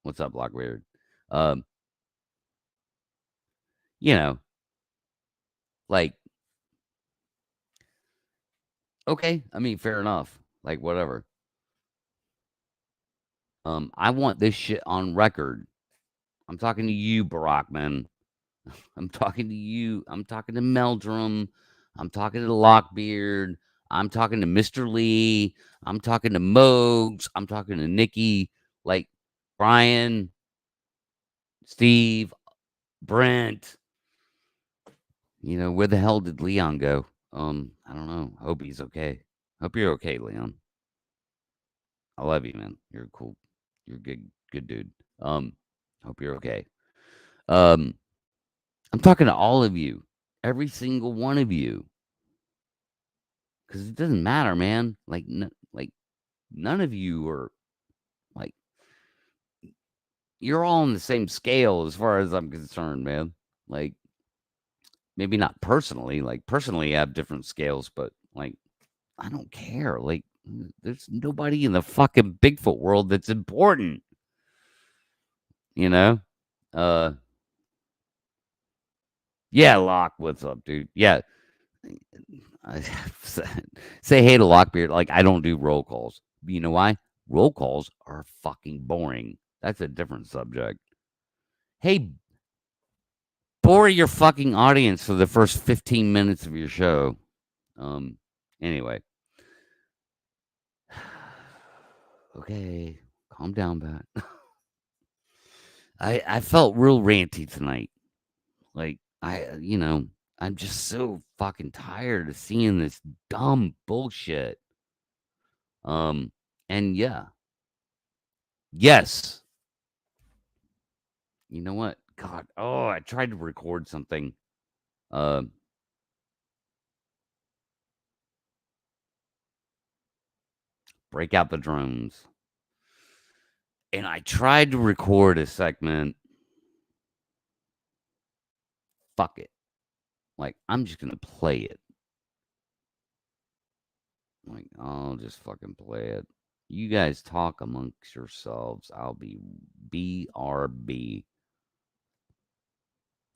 What's up, Lockbeard? Um, you know, like, okay, I mean, fair enough. Like, whatever. I want this shit on record. I'm talking to you, Barackman. I'm talking to you. I'm talking to Meldrum. I'm talking to Lockbeard. I'm talking to Mr. Lee. I'm talking to Mogs. I'm talking to Nikki. Like, Brian, Steve, Brent. Where the hell did Leon go? I don't know. Hope he's okay. Hope you're okay, Leon. I love you, man. You're cool. You're a good dude. Um, hope you're okay. Um, I'm talking to all of you, every single one of you, because it doesn't matter, man. Like none of you are like you're all on the same scale as far as I'm concerned, man. Like maybe not personally. Like personally, I have different scales, but like I don't care. Like there's nobody in the fucking Bigfoot world that's important, you know. Uh, yeah, Locke, what's up, dude? Yeah, I say hey to Lockbeard. Like I don't do roll calls. You know why? Roll calls are fucking boring. That's a different subject. Hey, bore your fucking audience for the first 15 minutes of your show. Um. Anyway. Okay, calm down, Bat. I felt real ranty tonight. Like I'm just so fucking tired of seeing this dumb bullshit. Um. And yeah, yes. You know what? God, oh, I tried to record something. Uh, break out the drones. And I tried to record a segment. Fuck it. Like, I'm just going to play it. Like, I'll just fucking play it. You guys talk amongst yourselves. I'll be BRB.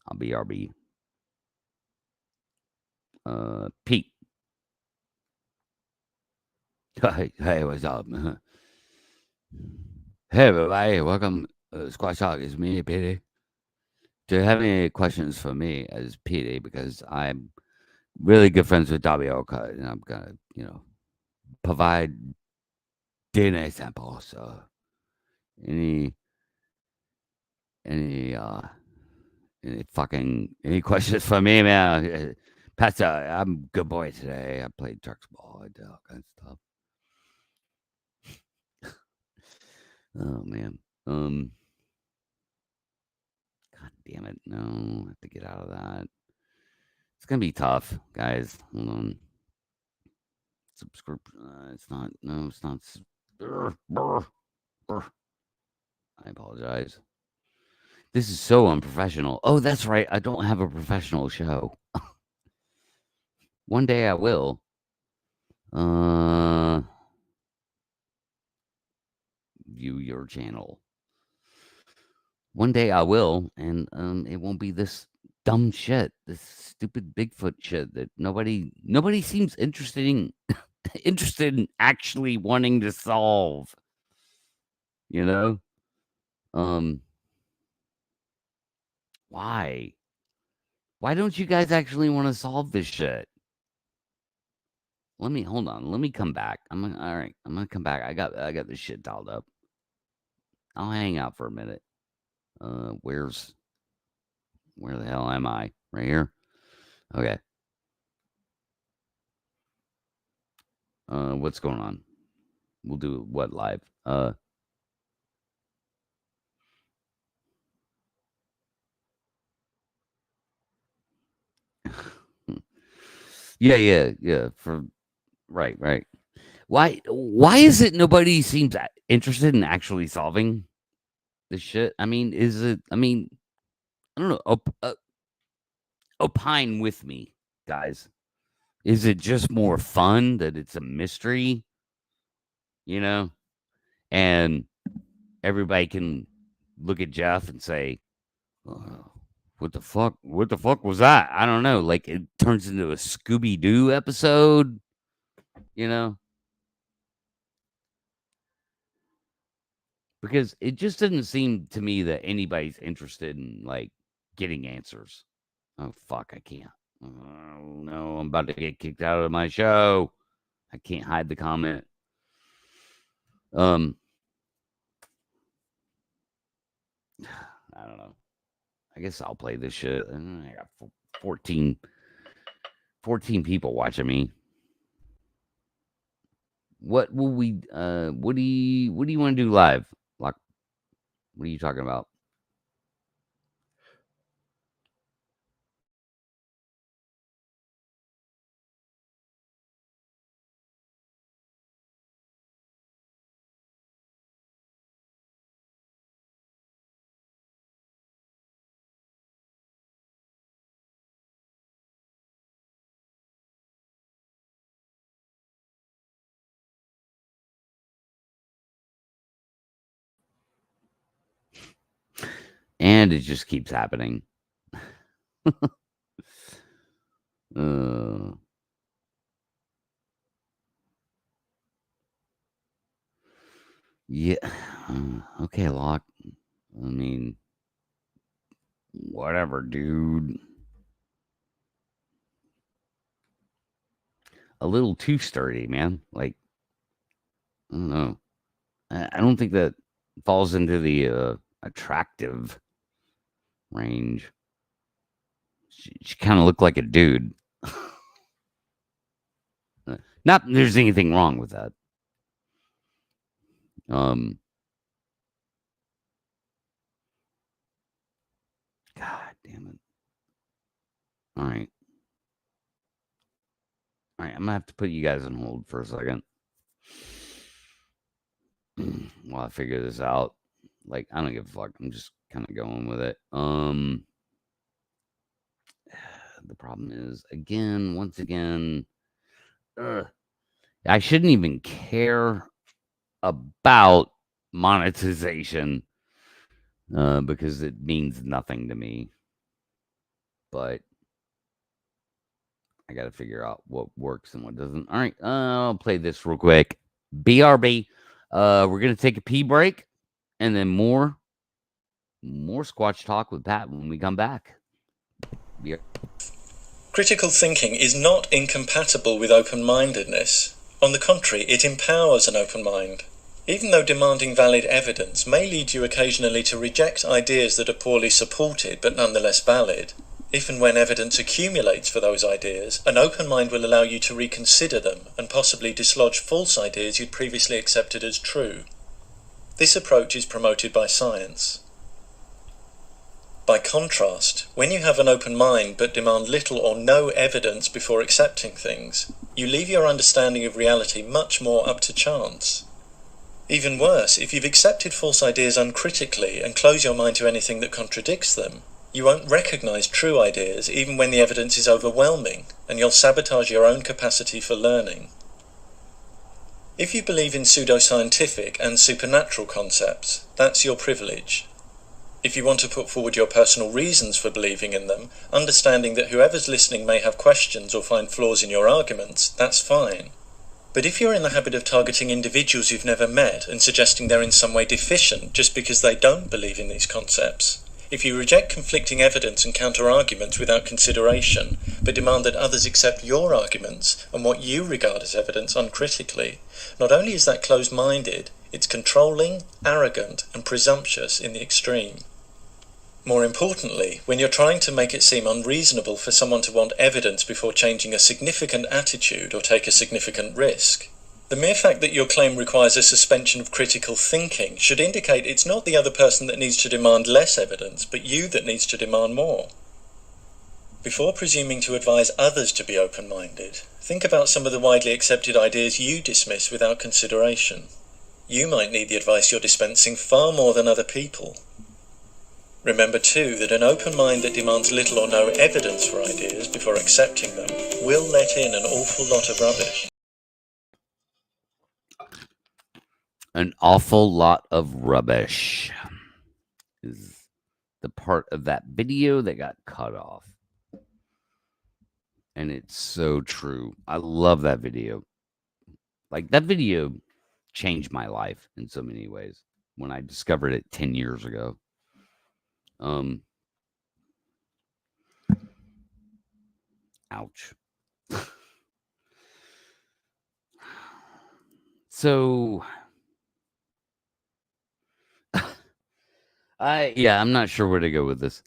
I'll be RB. Pete. Hey, what's up? Hey, everybody. Welcome. Squash Talk. It's me, Pete. Do you have any questions for me as PD? Because I'm really good friends with Dobby Oka, and I'm gonna, provide DNA samples. So any any uh any questions for me, man? Pastor, I'm a good boy today. I played trucks ball. I did all kinds of stuff. Oh man. God damn it. No, I have to get out of that. It's gonna be tough, guys. Hold on. Subscription. It's not. No, it's not. Brr, brr, brr. I apologize. This is so unprofessional. Oh, that's right. I don't have a professional show. One day I will. View your channel. One day I will, and it won't be this dumb shit, this stupid Bigfoot shit that nobody seems interested in actually wanting to solve. You know? Um why? Why don't you guys actually want to solve this shit? Hold on. Let me come back. All right. I'm gonna come back. I got this shit dialed up. I'll hang out for a minute. Where the hell am I? Right here. Okay. What's going on? We'll do what live? Yeah. Right. Why is it nobody seems interested in actually solving this shit? I mean, I don't know. Opine with me, guys. Is it just more fun that it's a mystery, you know? And everybody can look at Jeff and say, "Oh, what the fuck? What the fuck was that?" I don't know. Like it turns into a Scooby Doo episode, you know? Because it just doesn't seem to me that anybody's interested in like getting answers. Oh fuck, I can't. Oh no, I'm about to get kicked out of my show. I can't hide the comment. I don't know. I guess I'll play this shit. I got 14 people watching me. What will we what do you want to do live? Like what are you talking about? And it just keeps happening. Yeah. Okay, Locke. I mean, whatever, dude. A little too sturdy, man. Like, I don't know. I don't think that falls into the attractive range. She kind of looked like a dude. Not that there's anything wrong with that. God damn it. All right. I'm gonna have to put you guys on hold for a second while I figure this out. Like, I don't give a fuck. I'm just kind of going with it. The problem is, once again, I shouldn't even care about monetization because it means nothing to me. But I got to figure out what works and what doesn't. All right, I'll play this real quick. BRB. We're gonna take a pee break, and then more Squatch talk with Pat when we come back. Critical thinking is not incompatible with open-mindedness. On the contrary, it empowers an open mind. Even though demanding valid evidence may lead you occasionally to reject ideas that are poorly supported but nonetheless valid, if and when evidence accumulates for those ideas, an open mind will allow you to reconsider them and possibly dislodge false ideas you'd previously accepted as true. This approach is promoted by science. By contrast, when you have an open mind but demand little or no evidence before accepting things, you leave your understanding of reality much more up to chance. Even worse, if you've accepted false ideas uncritically and close your mind to anything that contradicts them, you won't recognise true ideas even when the evidence is overwhelming, and you'll sabotage your own capacity for learning. If you believe in pseudoscientific and supernatural concepts, that's your privilege. If you want to put forward your personal reasons for believing in them, understanding that whoever's listening may have questions or find flaws in your arguments, that's fine. But if you're in the habit of targeting individuals you've never met and suggesting they're in some way deficient just because they don't believe in these concepts, if you reject conflicting evidence and counter-arguments without consideration, but demand that others accept your arguments and what you regard as evidence uncritically, not only is that closed-minded, it's controlling, arrogant, and presumptuous in the extreme. More importantly, when you're trying to make it seem unreasonable for someone to want evidence before changing a significant attitude or take a significant risk, the mere fact that your claim requires a suspension of critical thinking should indicate it's not the other person that needs to demand less evidence, but you that needs to demand more. Before presuming to advise others to be open-minded, think about some of the widely accepted ideas you dismiss without consideration. You might need the advice you're dispensing far more than other people. Remember too that an open mind that demands little or no evidence for ideas before accepting them will let in an awful lot of rubbish. An awful lot of rubbish is the part of that video that got cut off. And it's so true. I love that video. Like, that video changed my life in so many ways when I discovered it 10 years ago. Ouch. So I'm not sure where to go with this.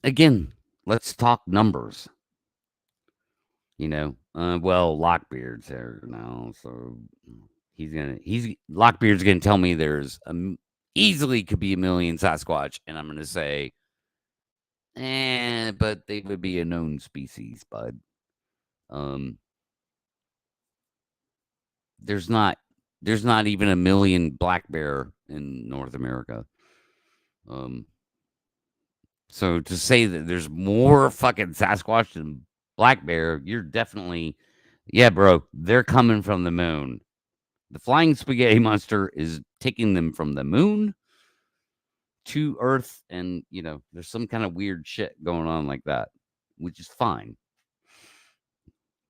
Again, let's talk numbers. Well, Lockbeard's here now, so Lockbeard's gonna tell me there's easily could be 1 million Sasquatch, and I'm gonna say, but they would be a known species, bud. There's not even 1 million black bear in North America. So to say that there's more fucking Sasquatch than black bear, you're definitely, yeah, bro, they're coming from the moon. The flying spaghetti monster is taking them from the moon to Earth, and there's some kind of weird shit going on like that, which is fine.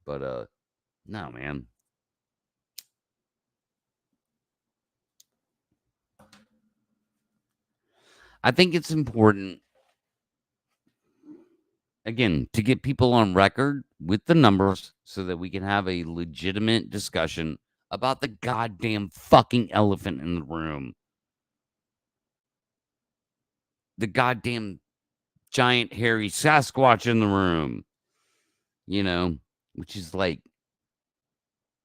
But no, man. I think it's important, again, to get people on record with the numbers so that we can have a legitimate discussion about the goddamn fucking elephant in the room. The goddamn giant hairy Sasquatch in the room. Which is like,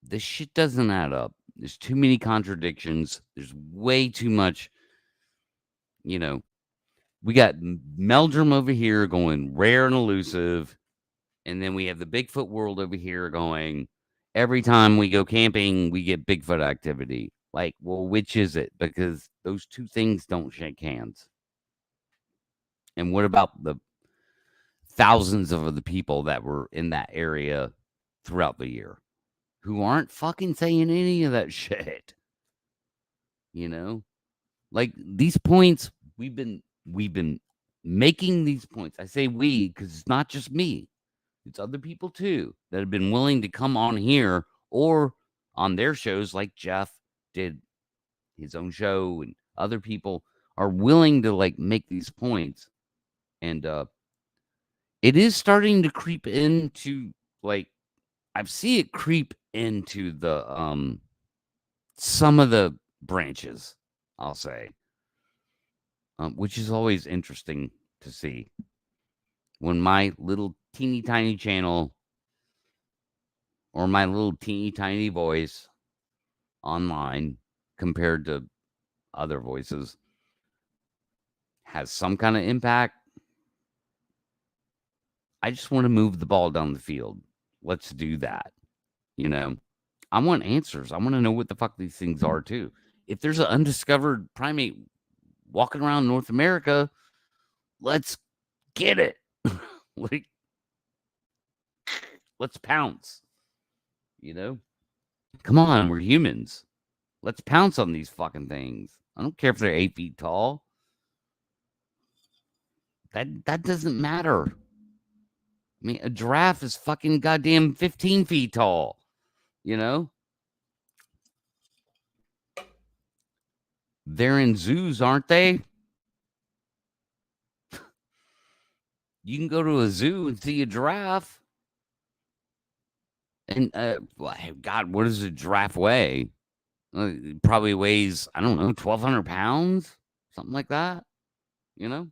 this shit doesn't add up. There's too many contradictions. There's way too much, we got Meldrum over here going rare and elusive. And then we have the Bigfoot world over here going, every time we go camping, we get Bigfoot activity. Like, well, which is it? Because those two things don't shake hands. And what about the thousands of the people that were in that area throughout the year who aren't fucking saying any of that shit? Like, these points, we've been making these points. I say we because it's not just me. It's other people too that have been willing to come on here or on their shows, like Jeff did his own show, and other people are willing to like make these points. And it is starting to creep into, like, I see it creep into the some of the branches, I'll say, which is always interesting to see when my little teeny tiny channel or my little teeny tiny voice online compared to other voices has some kind of impact. I just want to move the ball down the field. Let's do that. I want answers. I want to know what the fuck these things are too. If there's an undiscovered primate walking around North America, let's get it. Like, let's pounce. You know? Come on, we're humans. Let's pounce on these fucking things. I don't care if they're 8 feet tall. That doesn't matter. I mean, a giraffe is fucking goddamn 15 feet tall. You know? They're in zoos, aren't they? You can go to a zoo and see a giraffe. And God, what does a giraffe weigh? It probably weighs, I don't know, 1,200 pounds, something like that. You know.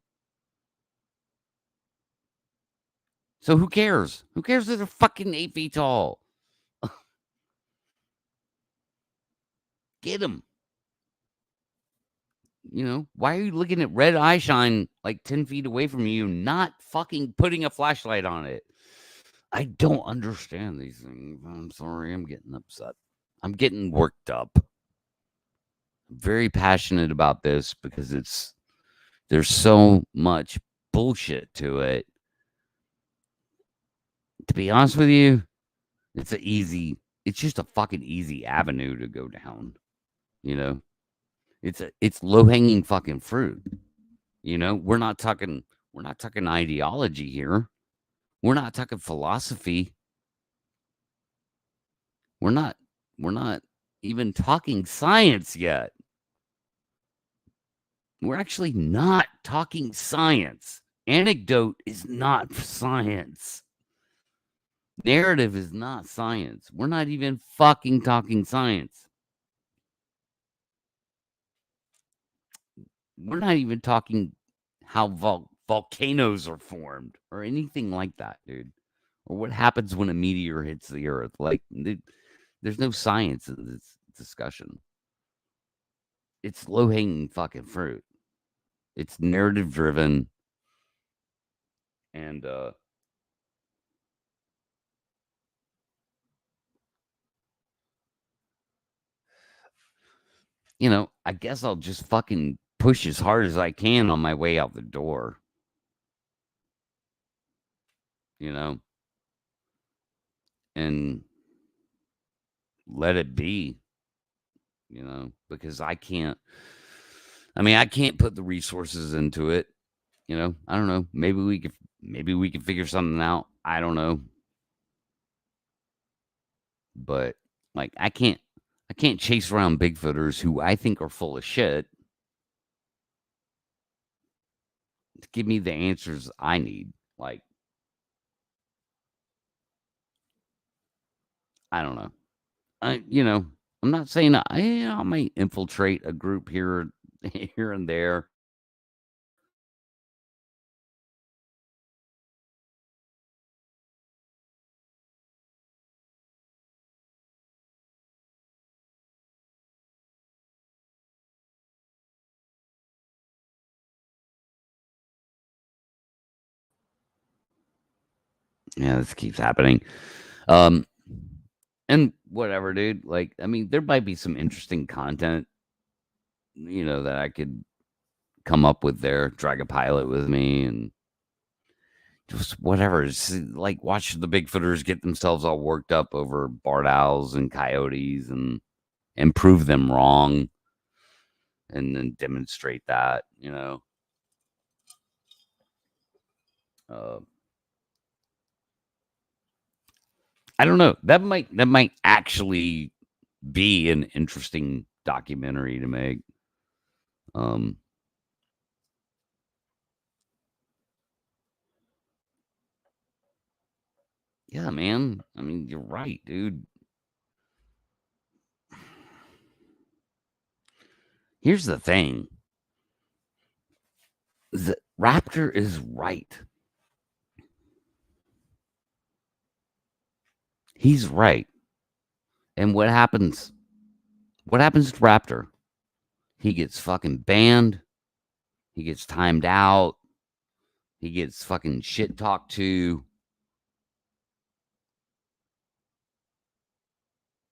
So who cares? Who cares if they're fucking 8 feet tall? Get them. You know, why are you looking at red eye shine like 10 feet away from you, not fucking putting a flashlight on it? I don't understand these things. I'm sorry. I'm getting upset. I'm getting worked up. I'm very passionate about this because there's so much bullshit to it. To be honest with you, it's just a fucking easy avenue to go down. You know, it's low hanging fucking fruit. You know, we're not talking ideology here. We're not talking philosophy. We're not even talking science yet. We're actually not talking science. Anecdote is not science. Narrative is not science. We're not even fucking talking science. We're not even talking how volcanoes are formed or anything like that, dude. Or what happens when a meteor hits the earth. Like, there's no science in this discussion. It's low hanging fucking fruit. It's narrative driven. And, you know, I guess I'll just fucking push as hard as I can on my way out the door. You know, and let it be, you know, because I can't put the resources into it. You know, I don't know. Maybe we could figure something out. I don't know. But like I can't chase around Bigfooters who I think are full of shit to give me the answers I need. Like, I don't know. You know, I'm not saying I might infiltrate a group here here and there. Yeah, this keeps happening. Um and whatever, dude. Like, I mean, there might be some interesting content, you know, that I could come up with there, drag a pilot with me and just whatever. Just like watch the Bigfooters get themselves all worked up over barred owls and coyotes and prove them wrong and then demonstrate that, you know. Uh, I don't know. That might actually be an interesting documentary to make. Um, yeah, man. I mean, you're right, dude. Here's the thing. The Raptor is right. He's right. And what happens? What happens to Raptor? He gets fucking banned. He gets timed out. He gets fucking shit talked to.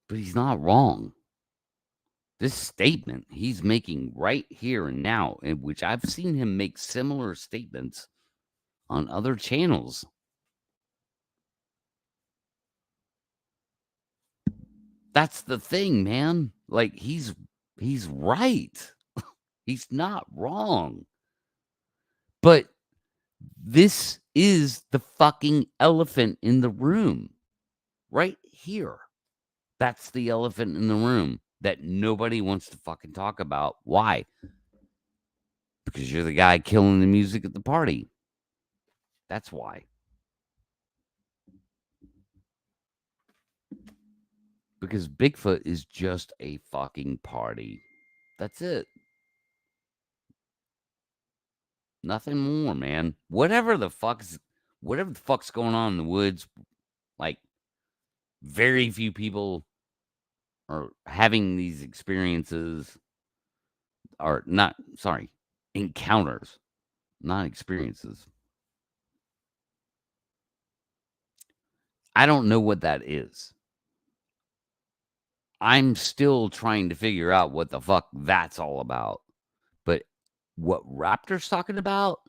But he's not wrong. This statement he's making right here and now, in which I've seen him make similar statements on other channels. That's the thing, man. Like he's right. He's not wrong. But this is the fucking elephant in the room. Right here. That's the elephant in the room that nobody wants to fucking talk about. Why? Because you're the guy killing the music at the party. That's why. Because Bigfoot is just a fucking party. That's it. Nothing more, man. Whatever the fuck's going on in the woods, like very few people are having these experiences, or not, sorry, encounters, not experiences. I don't know what that is. I'm still trying to figure out what the fuck that's all about. But what Raptor's talking about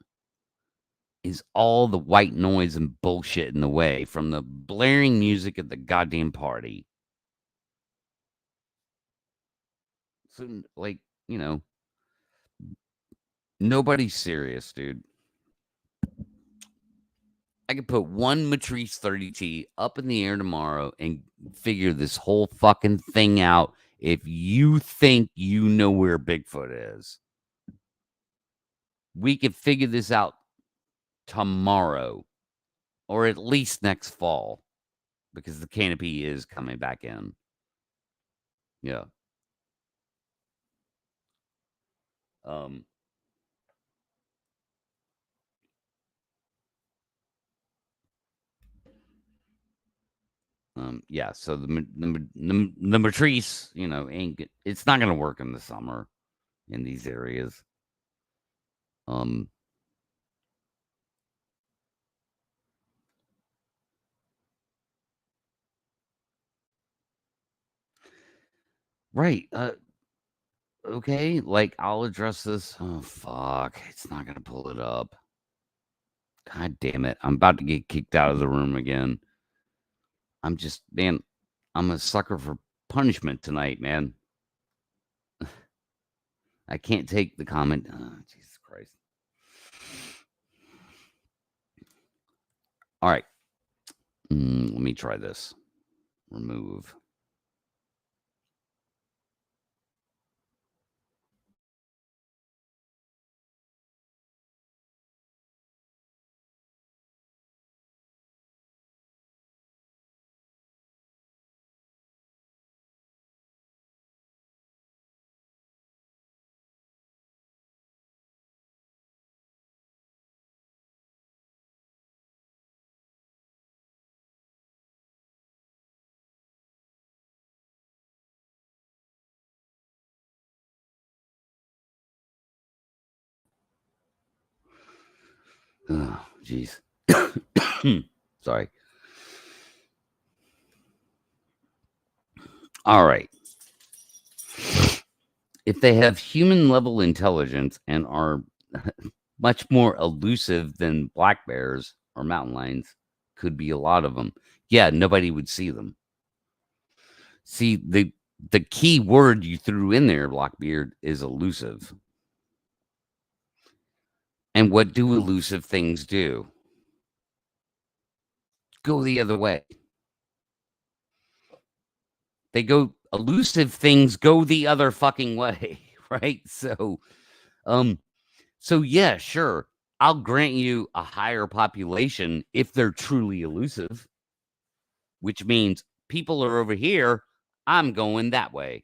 is all the white noise and bullshit in the way from the blaring music at the goddamn party. So, like, you know, nobody's serious, dude. I could put one Matrice 30T up in the air tomorrow and figure this whole fucking thing out if you think you know where Bigfoot is. We could figure this out tomorrow or at least next fall because the canopy is coming back in. Yeah. Um, yeah, so the Matrice, you know, it's not going to work in the summer in these areas. Right. Okay, like I'll address this. Oh fuck, it's not gonna pull it up. God damn it! I'm about to get kicked out of the room again. I'm just, man, I'm a sucker for punishment tonight, man. I can't take the comment. Oh, Jesus Christ. All right. Let me try this. Remove. Oh, jeez. Sorry. All right. If they have human level intelligence and are much more elusive than black bears or mountain lions, could be a lot of them. Yeah, nobody would see them. See, the key word you threw in there, Blackbeard, is elusive. And what do elusive things do? Go the other way. Elusive things go the other fucking way, right? So yeah, sure. I'll grant you a higher population if they're truly elusive, which means people are over here, I'm going that way.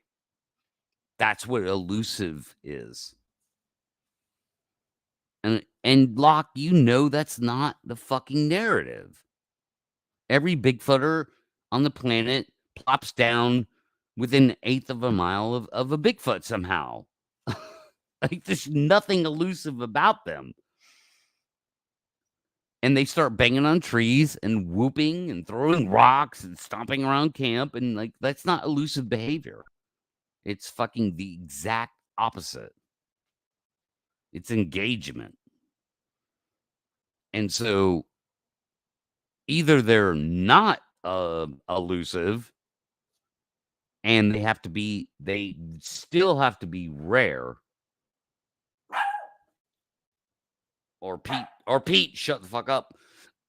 That's what elusive is. And Locke, you know that's not the fucking narrative. Every Bigfooter on the planet plops down within an eighth of a mile of a Bigfoot somehow. Like there's nothing elusive about them. and they start banging on trees and whooping and throwing rocks and stomping around camp, and like that's not elusive behavior. It's fucking the exact opposite. It's engagement. And so either they're not elusive and they still have to be rare, or Pete, shut the fuck up.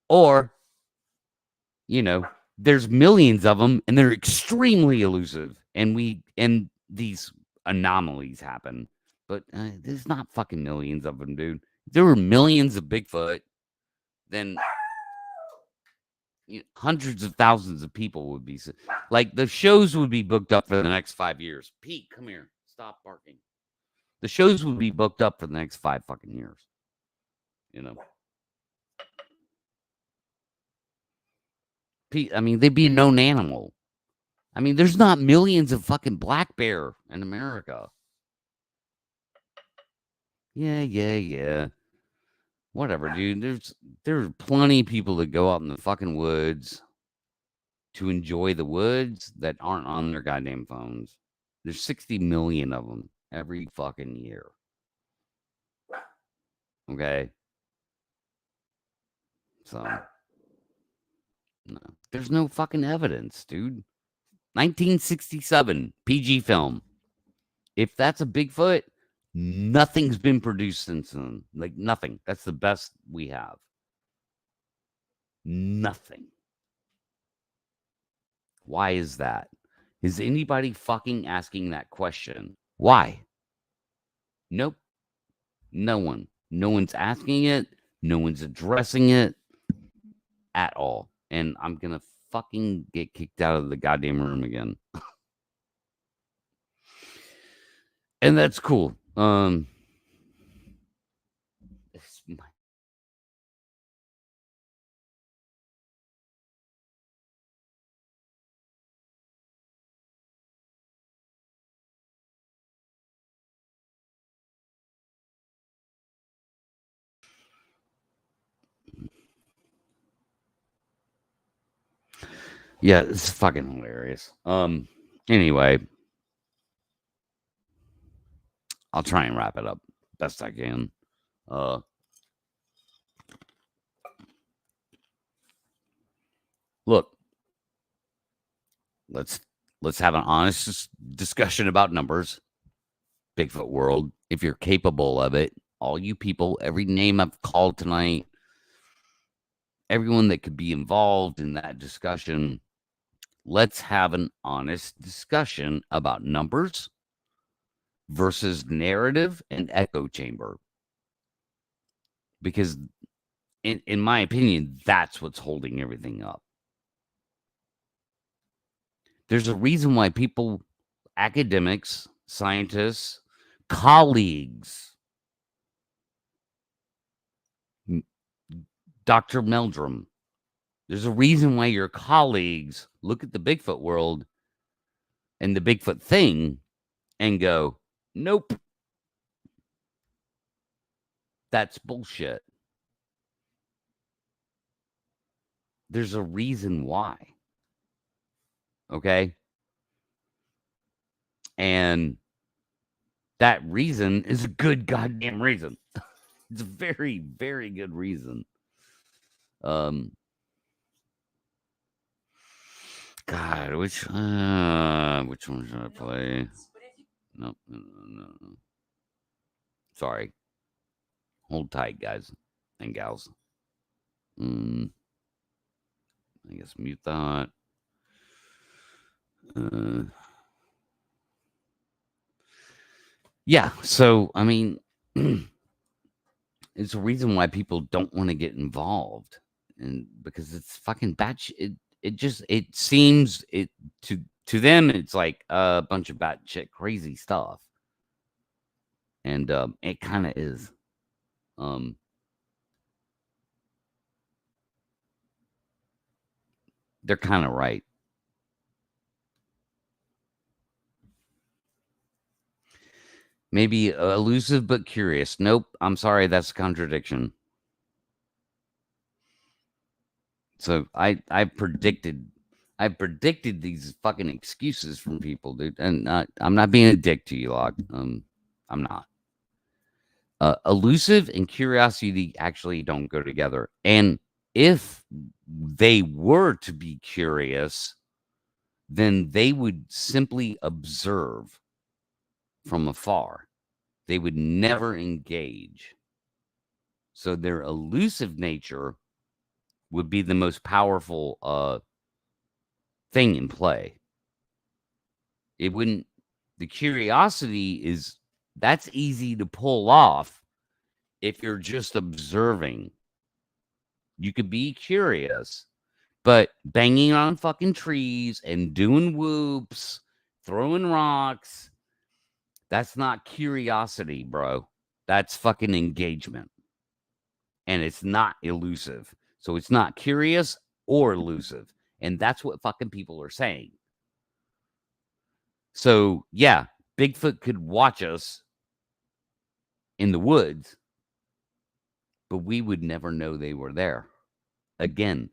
Or, there's millions of them and they're extremely elusive, and these anomalies happen. But there's not fucking millions of them, dude. If there were millions of Bigfoot, then hundreds of thousands of people would be like, the shows would be booked up for the next 5 years. Pete, come here. Stop barking. The shows would be booked up for the next 5 fucking years. Pete, I mean, they'd be a known animal. I mean, there's not millions of fucking black bear in America. Yeah. Whatever, dude. There's plenty of people that go out in the fucking woods to enjoy the woods that aren't on their goddamn phones. There's 60 million of them every fucking year. Okay? So, no. There's no fucking evidence, dude. 1967, PG film. If that's a Bigfoot, nothing's been produced since then. Like, nothing. That's the best we have. Nothing. Why is that? Is anybody fucking asking that question? Why? Nope. No one. No one's asking it. No one's addressing it at all. And I'm going to fucking get kicked out of the goddamn room again. And that's cool. Yeah, it's fucking hilarious. Anyway, I'll try and wrap it up best I can. Look, let's have an honest discussion about numbers. Bigfoot world, if you're capable of it, all you people, every name I've called tonight, everyone that could be involved in that discussion, let's have an honest discussion about numbers versus narrative and echo chamber. Because in my opinion, that's what's holding everything up. There's a reason why people, academics, scientists, colleagues, Dr. Meldrum, there's a reason why your colleagues look at the Bigfoot world and the Bigfoot thing and go, nope, that's bullshit. There's a reason why. Okay? And that reason is a good goddamn reason. It's a very, very good reason. God, which one should I play? No. Sorry. Hold tight, guys and gals. I guess mute that. Yeah, so I mean, it's a reason why people don't want to get involved, and because it's fucking batshit. It seems to them it's like a bunch of batshit crazy stuff, and it kind of is. They're kind of right. Maybe elusive but curious. Nope, I'm sorry, that's a contradiction. So I predicted these fucking excuses from people, dude. And I'm not being a dick to you, Locke. I'm not. Elusive and curiosity actually don't go together. And if they were to be curious, then they would simply observe from afar. They would never engage. So their elusive nature would be the most powerful thing in play. It wouldn't. The curiosity is that's easy to pull off if you're just observing. You could be curious, but banging on fucking trees and doing whoops, throwing rocks, that's not curiosity, bro. That's fucking engagement. And it's not elusive. So it's not curious or elusive. And that's what fucking people are saying. So, yeah, Bigfoot could watch us in the woods, but we would never know they were there. Again,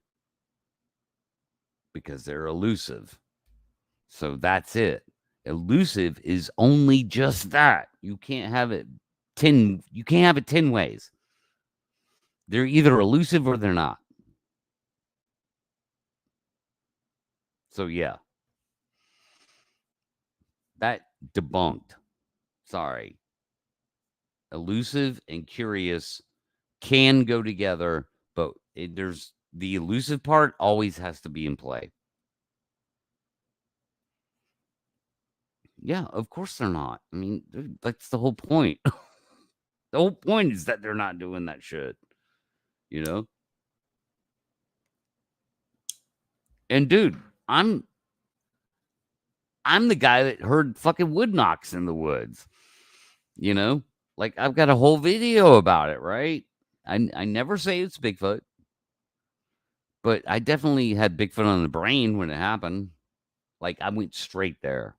because they're elusive. So that's it. Elusive is only just that. You can't have it 10 ways. They're either elusive or they're not. So yeah. That debunked. Sorry. Elusive and curious can go together, but there's the elusive part always has to be in play. Yeah, of course they're not. I mean, that's the whole point. The whole point is that they're not doing that shit. You know? And dude, I'm the guy that heard fucking wood knocks in the woods. You know? Like I've got a whole video about it, right? I never say it's Bigfoot, but I definitely had Bigfoot on the brain when it happened. Like I went straight there.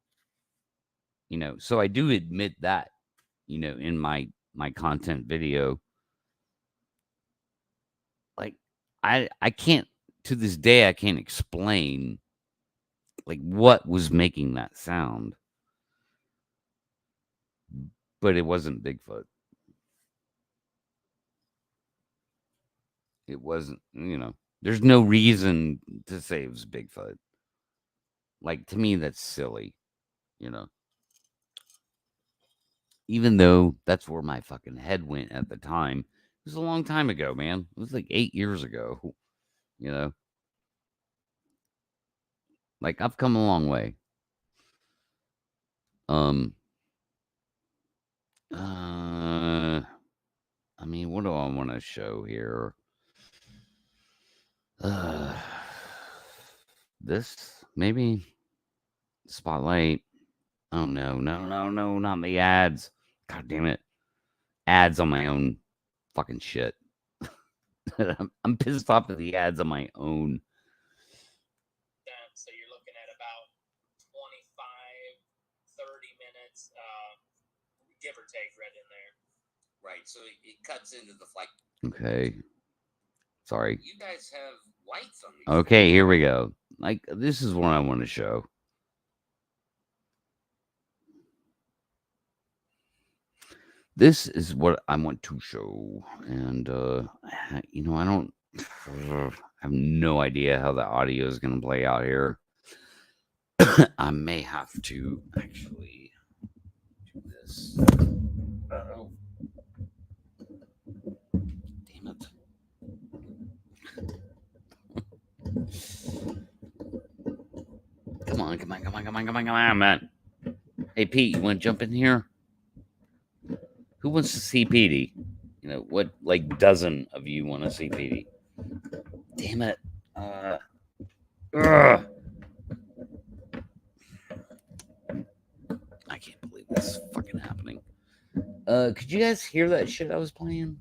You know, so I do admit that, you know, in my content video. Like I can't to this day I can't explain like what was making that sound. But it wasn't Bigfoot. It wasn't, you know, there's no reason to say it was Bigfoot. Like to me that's silly, you know. Even though that's where my fucking head went at the time. It was a long time ago, man. It was like 8 years ago, you know. Like I've come a long way. Um I mean, what do I want to show here? Uh, this maybe spotlight. Oh no, not the ads. God damn it. Ads on my own fucking shit. I'm pissed off at the ads on my own. So you're looking at about 25, 30 minutes, give or take, right in there. Right, so it cuts into the flight. Okay. Sorry. You guys have lights on these. Okay, here we go. Like, this is what I want to show. This is what I want to show. And, you know, I have no idea how the audio is going to play out here. I may have to actually do this. Uh-oh. Damn it. Come on, man. Hey, Pete, you want to jump in here? Who wants to see Petey? You know, what, like, dozen of you want to see Petey? Damn it. I can't believe this is fucking happening. Could you guys hear that shit I was playing?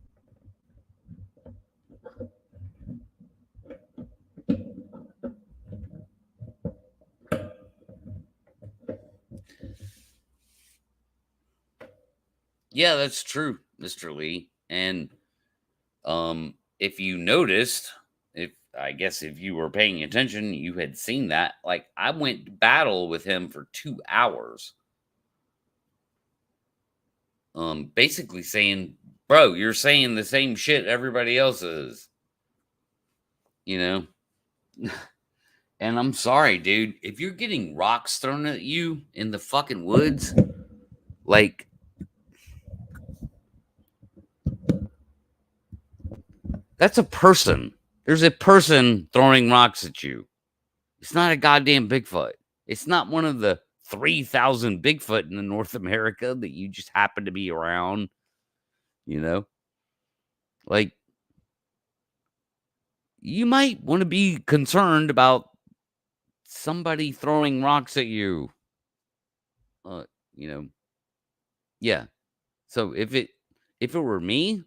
Yeah, that's true, Mr. Lee. And if you noticed, if I guess if you were paying attention, you had seen that. Like, I went to battle with him for 2 hours. Basically saying, bro, you're saying the same shit everybody else is. You know? And I'm sorry, dude. If you're getting rocks thrown at you in the fucking woods, like, that's a person. There's a person throwing rocks at you. It's not a goddamn Bigfoot. It's not one of the 3,000 Bigfoot in North America that you just happen to be around, you know? Like, you might want to be concerned about somebody throwing rocks at you. You know, yeah. So if it were me,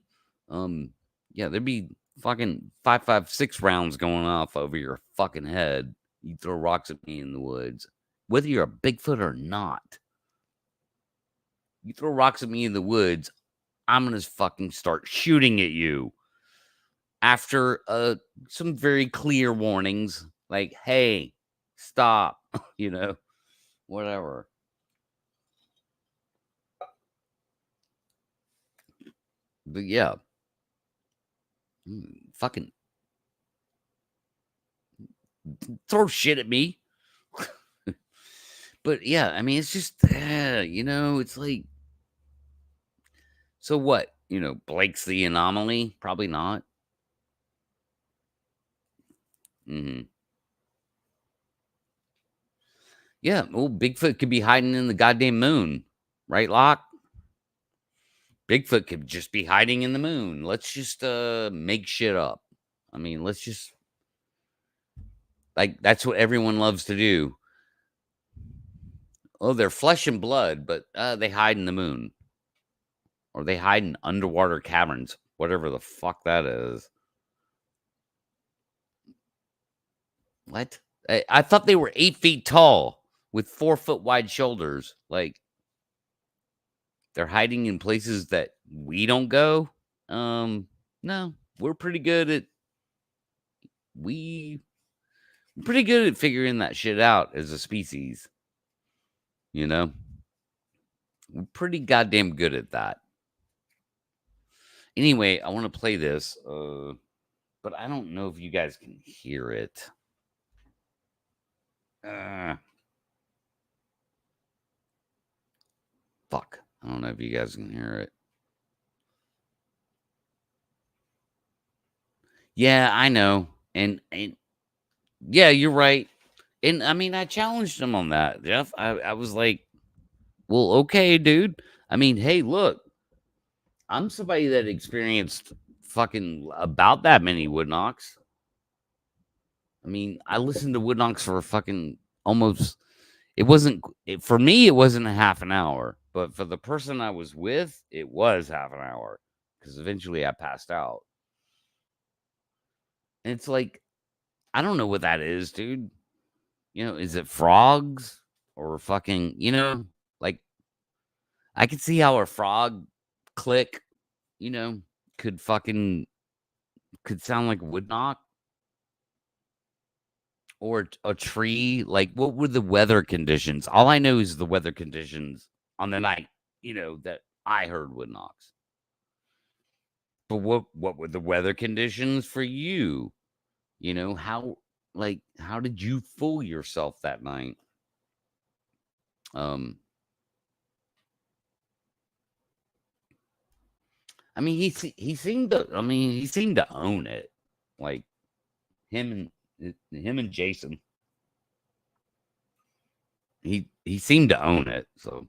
yeah, there'd be fucking 5.56 rounds going off over your fucking head. You throw rocks at me in the woods, whether you're a Bigfoot or not. You throw rocks at me in the woods, I'm gonna fucking start shooting at you. After some very clear warnings, like, hey, stop, you know, whatever. But yeah, fucking throw shit at me. But yeah, I mean, it's just, you know, it's like, so what? You know, Blake's the anomaly? Probably not. Yeah, well, Bigfoot could be hiding in the goddamn moon, right, Locke? Bigfoot could just be hiding in the moon. Let's just make shit up. I mean, let's just, like, that's what everyone loves to do. Oh, they're flesh and blood, but they hide in the moon. Or they hide in underwater caverns, whatever the fuck that is. What? I thought they were 8 feet tall with 4 foot wide shoulders. Like, they're hiding in places that we don't go. No, we're pretty good at figuring that shit out as a species. You know, we're pretty goddamn good at that. Anyway, I want to play this, but I don't know if you guys can hear it. Fuck. I don't know if you guys can hear it. Yeah, I know. And yeah, you're right. And I mean, I challenged him on that, Jeff. I was like, well, okay, dude. I mean, hey, look, I'm somebody that experienced fucking about that many wood knocks. I mean, I listened to wood knocks for fucking almost, for me, it wasn't a half an hour, but for the person I was with, it was half an hour because eventually I passed out. And it's like, I don't know what that is, dude. You know, is it frogs or fucking, you know, like, I could see how a frog click, you know, could sound like a wood knock. Or a tree. Like, what were the weather conditions? All I know is the weather conditions on the night, you know, that I heard wood knocks. But what were the weather conditions for you? You know, how did you fool yourself that night? I mean, he seemed to own it. Like, him and Jason. He seemed to own it. So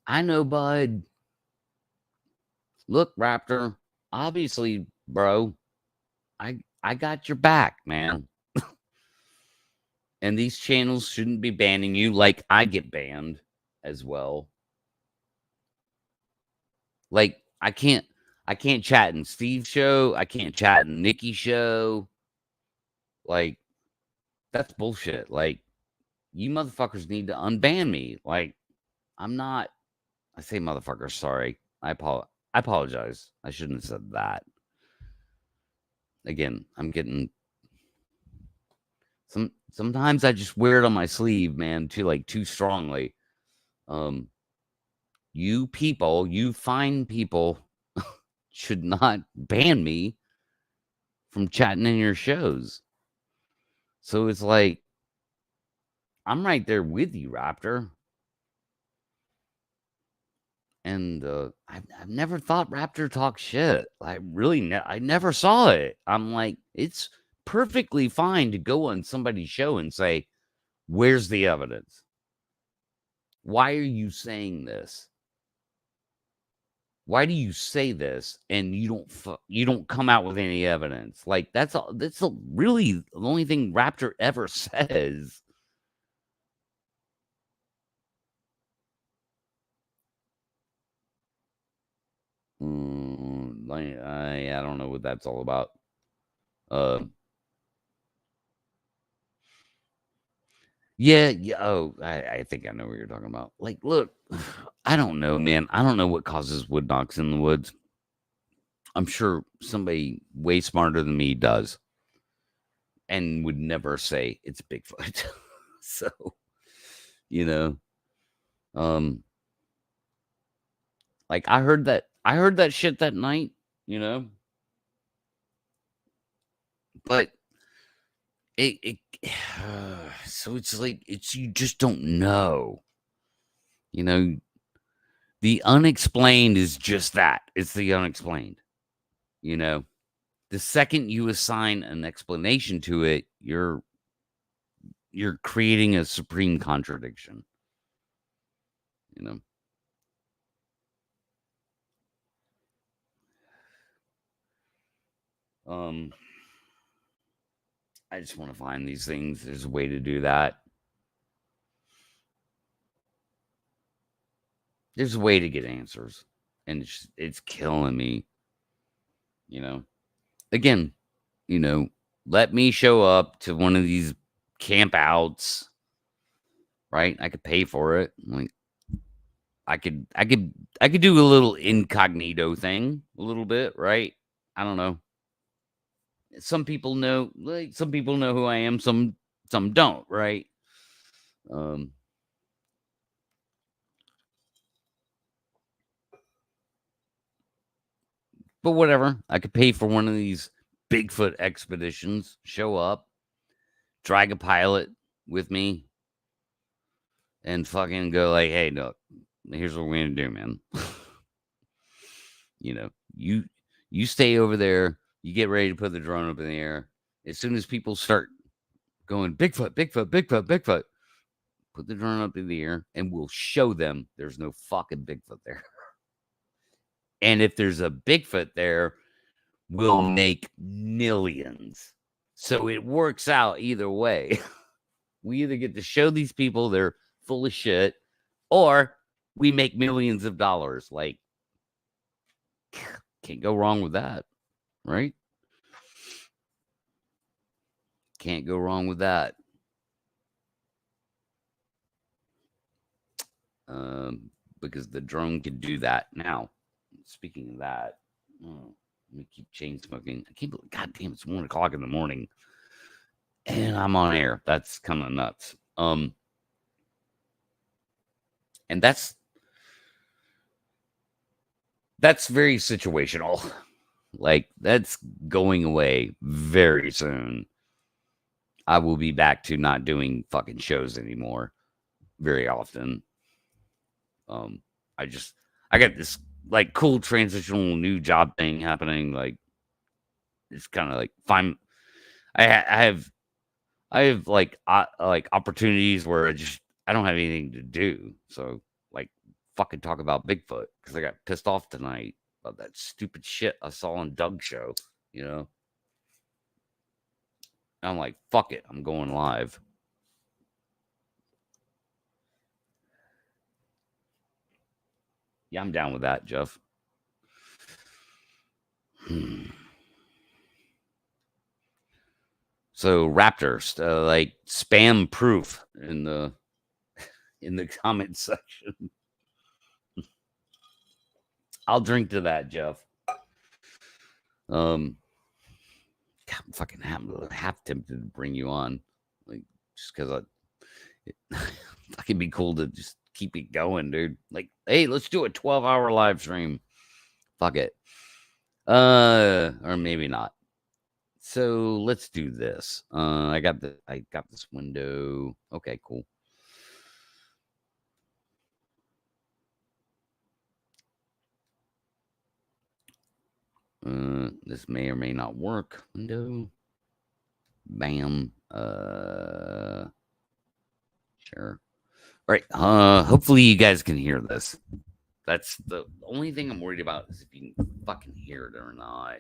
I know, bud. Look, Raptor, obviously, bro, I got your back, man. And these channels shouldn't be banning you like I get banned as well. Like, I can't chat in Steve's show. I can't chat in Nikki's show. Like, that's bullshit. Like, you motherfuckers need to unban me. Like, I'm not I say motherfucker, sorry. I apologize. I shouldn't have said that. Again, I'm getting sometimes I just wear it on my sleeve, man, too strongly. You people, you fine people should not ban me from chatting in your shows. So it's like I'm right there with you, Raptor. And I've never thought Raptor talk shit. I really I never saw it. I'm like, it's perfectly fine to go on somebody's show and say, "Where's the evidence? Why are you saying this? Why do you say this and you don't come out with any evidence?" Like that's really the only thing Raptor ever says. I don't know what that's all about. Yeah. Oh, I think I know what you're talking about. Like, look, I don't know, man. I don't know what causes wood knocks in the woods. I'm sure somebody way smarter than me does, and would never say it's Bigfoot. So, you know, um, like I heard that shit that night, you know, but it so it's like you just don't know, you know. The unexplained is just that. It's the unexplained, you know. The second you assign an explanation to it, you're creating a supreme contradiction, you know. I just want to find these things. There's a way to do that. There's a way to get answers, and it's killing me, you know. Again, you know, let me show up to one of these camp outs, right? I could pay for it. Like I could do a little incognito thing, a little bit, right? I don't know. Some people know, like some people know who I am, some don't, right? Um but whatever. I could pay for one of these Bigfoot expeditions, show up, drag a pilot with me, and fucking go like, hey, no, here's what we're gonna do, man. You know, you stay over there, you get ready to put the drone up in the air. As soon as people start going, Bigfoot, Bigfoot, Bigfoot, Bigfoot, put the drone up in the air and we'll show them there's no fucking Bigfoot there. And if there's a Bigfoot there, we'll make millions. So it works out either way. We either get to show these people they're full of shit, or we make millions of dollars. Like, can't go wrong with that, right? Can't go wrong with that. Because the drone can do that. Now, speaking of that, let me keep chain smoking. I can't believe, God damn, it's 1:00 in the morning, and I'm on air. That's kind of nuts. And that's very situational. Like that's going away very soon. I will be back to not doing fucking shows anymore very often. I got this like cool transitional new job thing happening. Like it's kind of like fine. I have like opportunities where I don't have anything to do. So like fucking talk about Bigfoot because I got pissed off tonight about that stupid shit I saw on Doug's show. You know, I'm like, fuck it, I'm going live. Yeah, I'm down with that, Jeff. So Raptors, like spam proof in the comment section. I'll drink to that, Jeff. God, I'm fucking half tempted to bring you on, like just because I can be cool to just keep it going, dude. Like, hey, let's do a 12-hour live stream. Fuck it. Or maybe not. So let's do this. I got this window. Okay, cool. This may or may not work. Window. Bam. Sure. All right. Hopefully you guys can hear this. That's the only thing I'm worried about is if you can fucking hear it or not.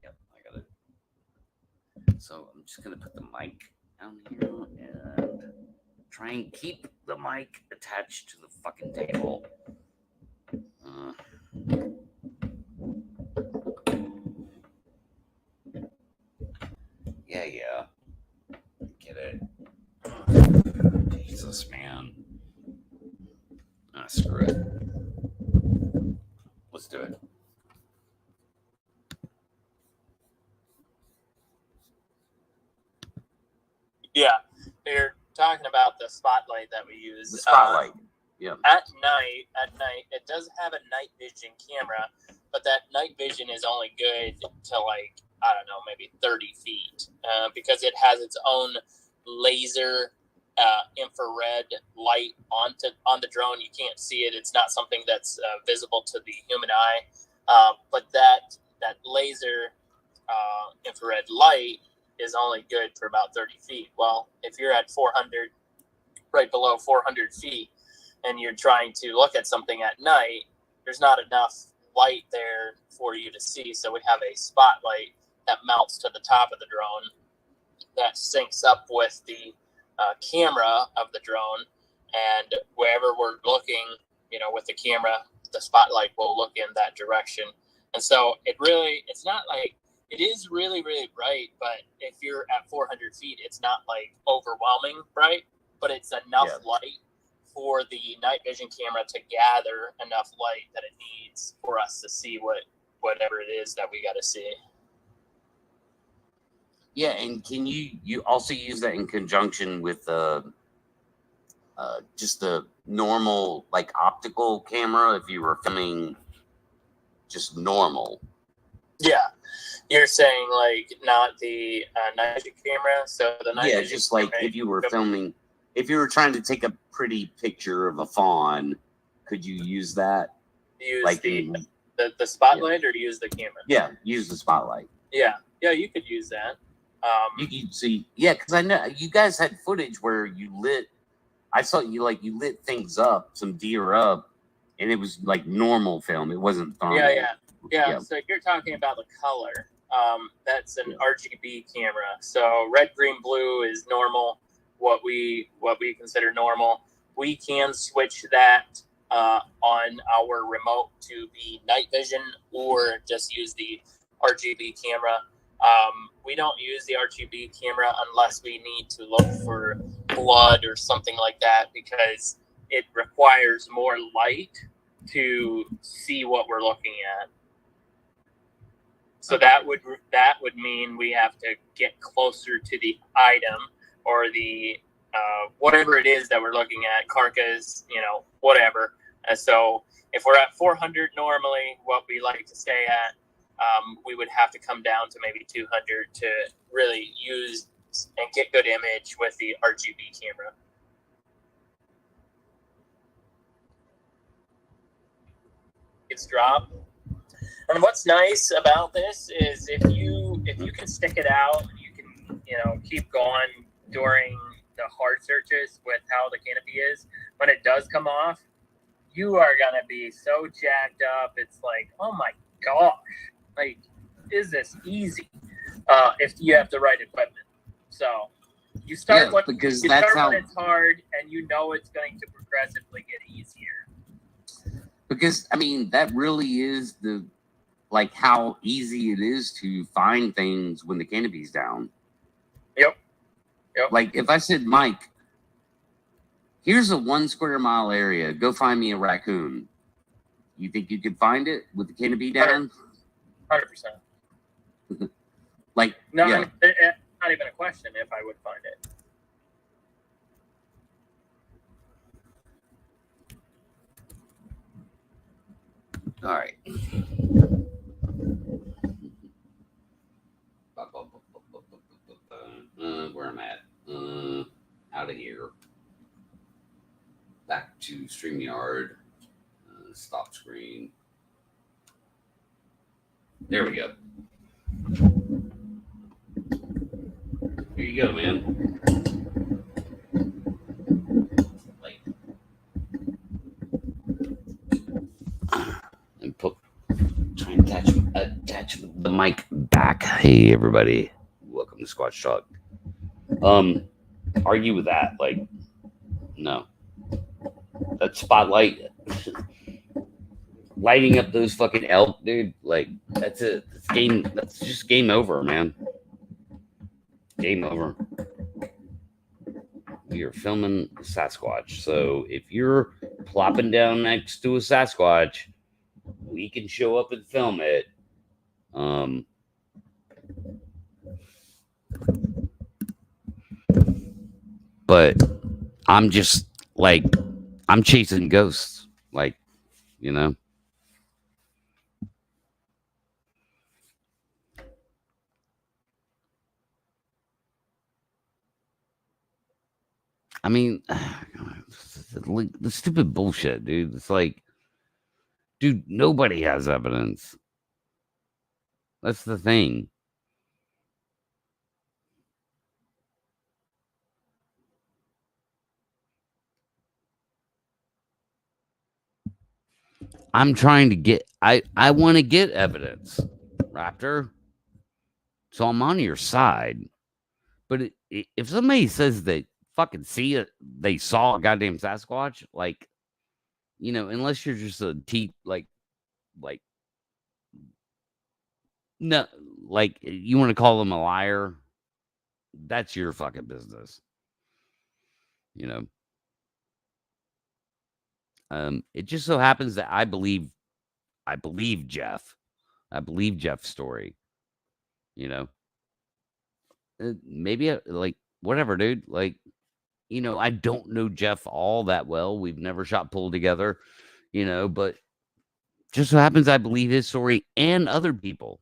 Yep, I got it. So I'm just gonna put the mic down here and try and keep the mic attached to the fucking table. Yeah. Get it. Jesus, man. Screw it. Let's do it. Yeah, you're talking about the spotlight that we use. The spotlight. Yeah. At night, it does have a night vision camera, but that night vision is only good to like, I don't know, maybe 30 feet because it has its own laser infrared light on the drone. You can't see it. It's not something that's visible to the human eye. But that laser infrared light is only good for about 30 feet. Well, if you're at 400, right below 400 feet, and you're trying to look at something at night, there's not enough light there for you to see. So we have a spotlight that mounts to the top of the drone that syncs up with the camera of the drone. And wherever we're looking, with the camera, the spotlight will look in that direction. And so it's not like, it is really, really bright, but if you're at 400 feet, it's not like overwhelming bright, but it's enough light for the night vision camera to gather enough light that it needs for us to see whatever it is that we got to see. Yeah, and can you also use that in conjunction with just the normal like optical camera if you were filming just normal? Yeah, you're saying like not the night vision camera. So the night vision just like if you were filming, if you were trying to take a pretty picture of a fawn, could you use that? Use like the spotlight or use the camera? Yeah, use the spotlight. Yeah, you could use that. You could see, because I know you guys had footage where you lit. I saw you lit things up, some deer up, and it was like normal film. It wasn't thermal. Yeah. So if you're talking about the color, that's an RGB camera. So red, green, blue is normal. What we consider normal. We can switch that on our remote to be night vision or just use the RGB camera. We don't use the RGB camera unless we need to look for blood or something like that because it requires more light to see what we're looking at. So that would mean we have to get closer to the item or the whatever it is that we're looking at, carcass, whatever. So if we're at 400 normally, what we like to stay at, we would have to come down to maybe 200 to really use and get good image with the RGB camera. It's dropped. And what's nice about this is if you can stick it out, you can keep going during the hard searches with how the canopy is. When it does come off, you are gonna be so jacked up. It's like, oh my gosh, like, is this easy? If you have the right equipment. So you start when it's hard, and it's going to progressively get easier. Because that really is how easy it is to find things when the canopy's down. Yep. Yep. Like if I said, Mike, here's a 1 square mile area, go find me a raccoon. You think you could find it with the canopy down? 100%. Like, No, yeah. not even a question if I would find it. All right. Where I'm at. Out of here. Back to StreamYard. Stop screen. There we go. Here you go, man. Like, and try and attach the mic back. Hey, everybody. Welcome to Squatch Talk. Argue with that. Like, no. That spotlight lighting up those fucking elk, dude. Like, that's it. That's just game over, man. Game over. We are filming Sasquatch. So if you're plopping down next to a Sasquatch, we can show up and film it. But I'm just like, I'm chasing ghosts. Like, you know. I mean, the stupid bullshit, dude. It's like, dude, nobody has evidence. That's the thing. I'm trying to get, I want to get evidence, Raptor. So I'm on your side. But if somebody says they fucking see it, they saw a goddamn Sasquatch, like, you know, unless you're just a like, no, like you want to call them a liar, that's your fucking business. You know. It just so happens that I believe Jeff. I believe Jeff's story. You know. Maybe like whatever, dude. Like, you know, I don't know Jeff all that well. We've never shot pool together, you know, but just so happens I believe his story and other people.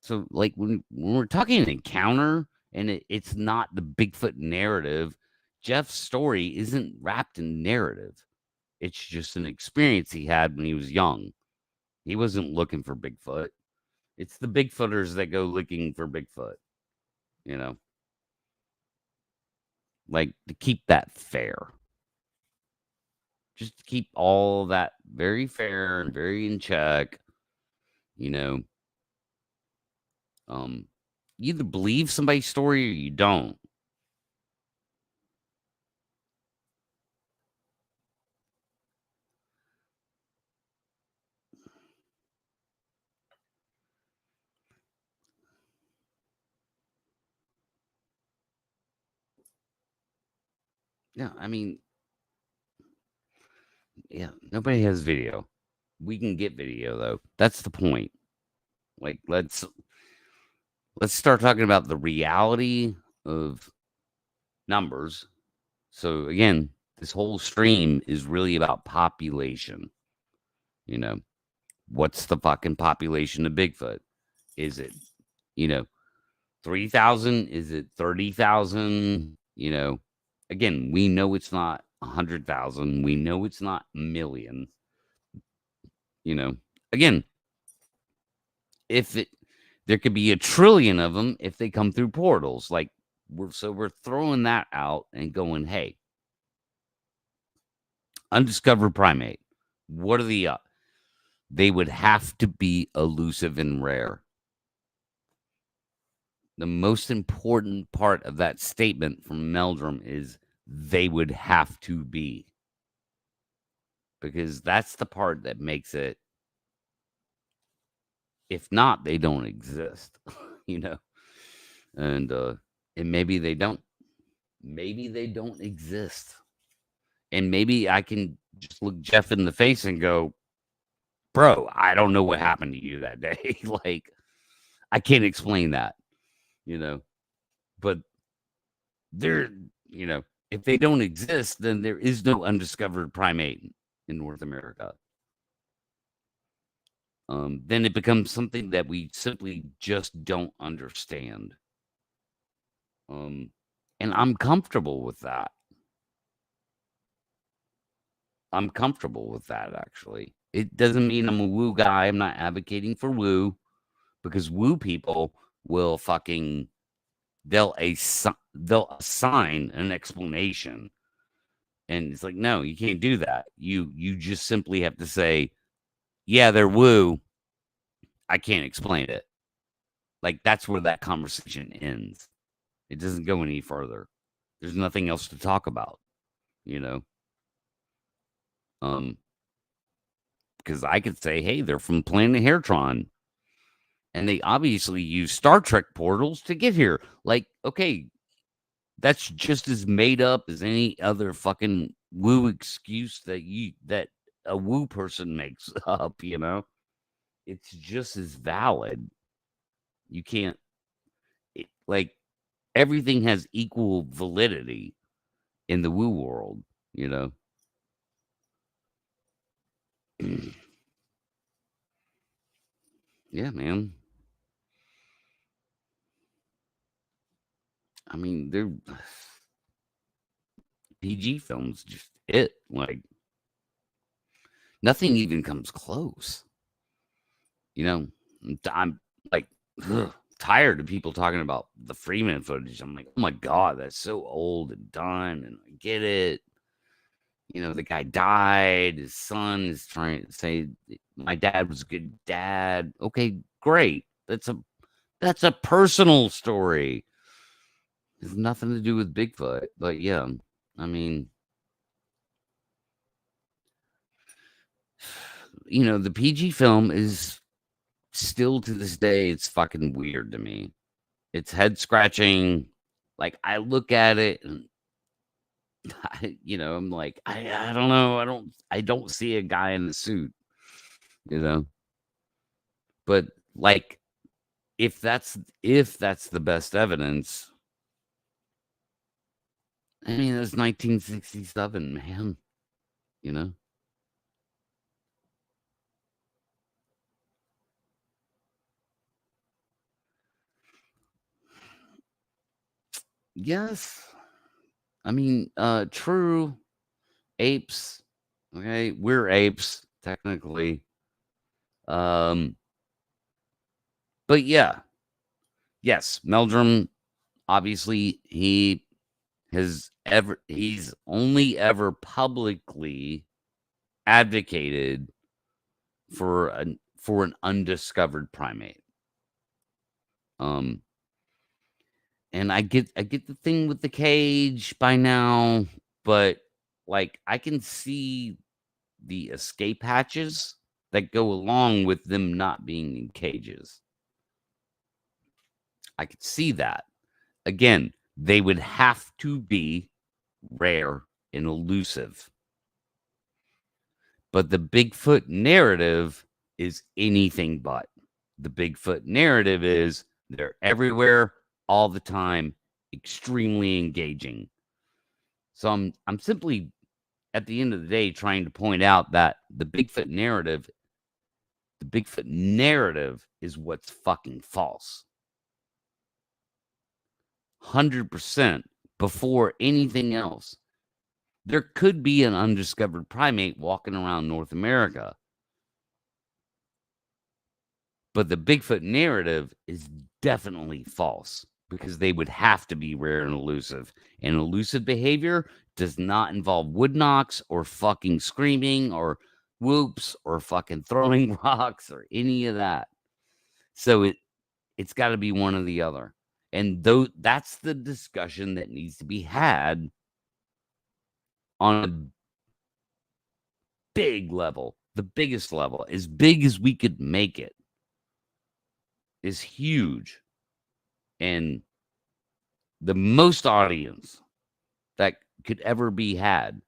So, like, when we're talking an encounter and it's not the Bigfoot narrative, Jeff's story isn't wrapped in narrative. It's just an experience he had when he was young. He wasn't looking for Bigfoot. It's the Bigfooters that go looking for Bigfoot, you know? Like, to keep that fair. Just to keep all that very fair and very in check, you know? You either believe somebody's story or you don't. Yeah, I mean, yeah, nobody has video. We can get video though. That's the point. Like, let's start talking about the reality of numbers. So again, this whole stream is really about population. You know, what's the fucking population of Bigfoot? Is it, you know, 3,000? Is it 30,000? You know, again, we know it's not 100,000. We know it's not a million. You know, again, there could be a trillion of them if they come through portals. Like, we're throwing that out and going, hey, undiscovered primate. What are the they would have to be elusive and rare. The most important part of that statement from Meldrum is they would have to be. Because that's the part that makes it, if not, they don't exist, you know? And And maybe they don't. Maybe they don't exist. And maybe I can just look Jeff in the face and go, bro, I don't know what happened to you that day. Like, I can't explain that, you know. But they're, you know, if they don't exist, then there is no undiscovered primate in North America. Then it becomes something that we simply just don't understand. And I'm comfortable with that. I'm comfortable with that, actually. It doesn't mean I'm a woo guy. I'm not advocating for woo, because woo people will fucking they'll assign an explanation, and it's like, no, you can't do that. You just simply have to say, yeah, they're woo. I can't explain it. Like, that's where that conversation ends. It doesn't go any further. There's nothing else to talk about, you know. Because I could say, hey, they're from Planet Hairtron, and they obviously use Star Trek portals to get here. Like, okay, that's just as made up as any other fucking woo excuse that a woo person makes up, you know? It's just as valid. You can't like, everything has equal validity in the woo world, you know? Yeah, man. I mean, they're PG films, just it. Like, nothing even comes close. You know, I'm like tired of people talking about the Freeman footage. I'm like, oh my God, that's so old and done. And I get it. You know, the guy died. His son is trying to say my dad was a good dad. Okay, great. That's a personal story. It has nothing to do with Bigfoot. But yeah, I mean, you know, the PG film is still to this day, it's fucking weird to me. It's head scratching. Like, I look at it and you know, I'm like, I don't know. I don't see a guy in a suit, you know. But like, if that's the best evidence, I mean, it's 1967, man. You know. Yes. I mean, true. Apes. Okay, we're apes technically. But yeah, yes, Meldrum. Obviously, he's only ever publicly advocated for an undiscovered primate. And I get the thing with the cage by now, but like, I can see the escape hatches that go along with them not being in cages. I could see that. Again, they would have to be rare and elusive. But the Bigfoot narrative is anything but. The Bigfoot narrative is they're everywhere all the time, extremely engaging. So I'm simply, at the end of the day, trying to point out that the Bigfoot narrative is what's fucking false. 100% before anything else. There could be an undiscovered primate walking around North America. But the Bigfoot narrative is definitely false, because they would have to be rare and elusive. And elusive behavior does not involve wood knocks or fucking screaming or whoops or fucking throwing rocks or any of that. So it's got to be one or the other. And that's the discussion that needs to be had on a big level, the biggest level, as big as we could make it, is huge. And the most audience that could ever be had.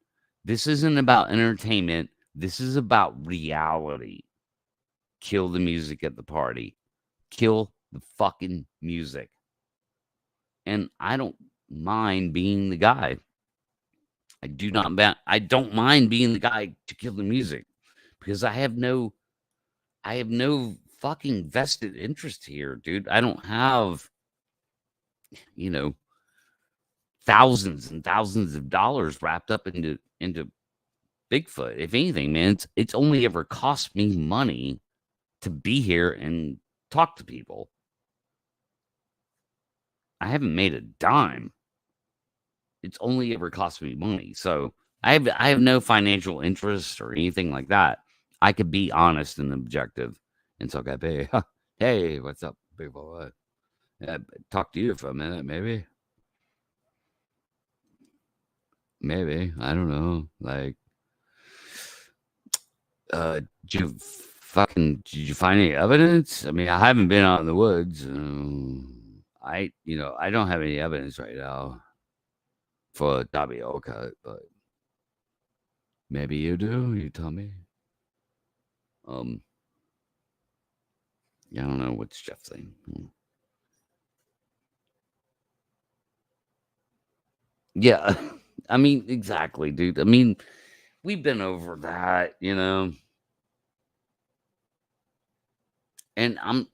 This isn't about entertainment. This is about reality. Kill the music at the party. Kill the fucking music. And I don't mind being the guy. I don't mind being the guy to kill the music because I have no fucking vested interest here, dude. I don't have, you know, thousands and thousands of dollars wrapped up into Bigfoot. If anything, man, it's only ever cost me money to be here and talk to people. I haven't made a dime. It's only ever cost me money. So I have no financial interest or anything like that. I could be honest and objective. And so I hey, hey, what's up, big boy? Talk to you for a minute, maybe. Maybe. I don't know. Like, did you find any evidence? I mean, I haven't been out in the woods. I don't have any evidence right now for a WO cut, but maybe you do. You tell me. Yeah, I don't know what's Jeff saying. Yeah, I mean, exactly, dude. I mean, we've been over that, and I'm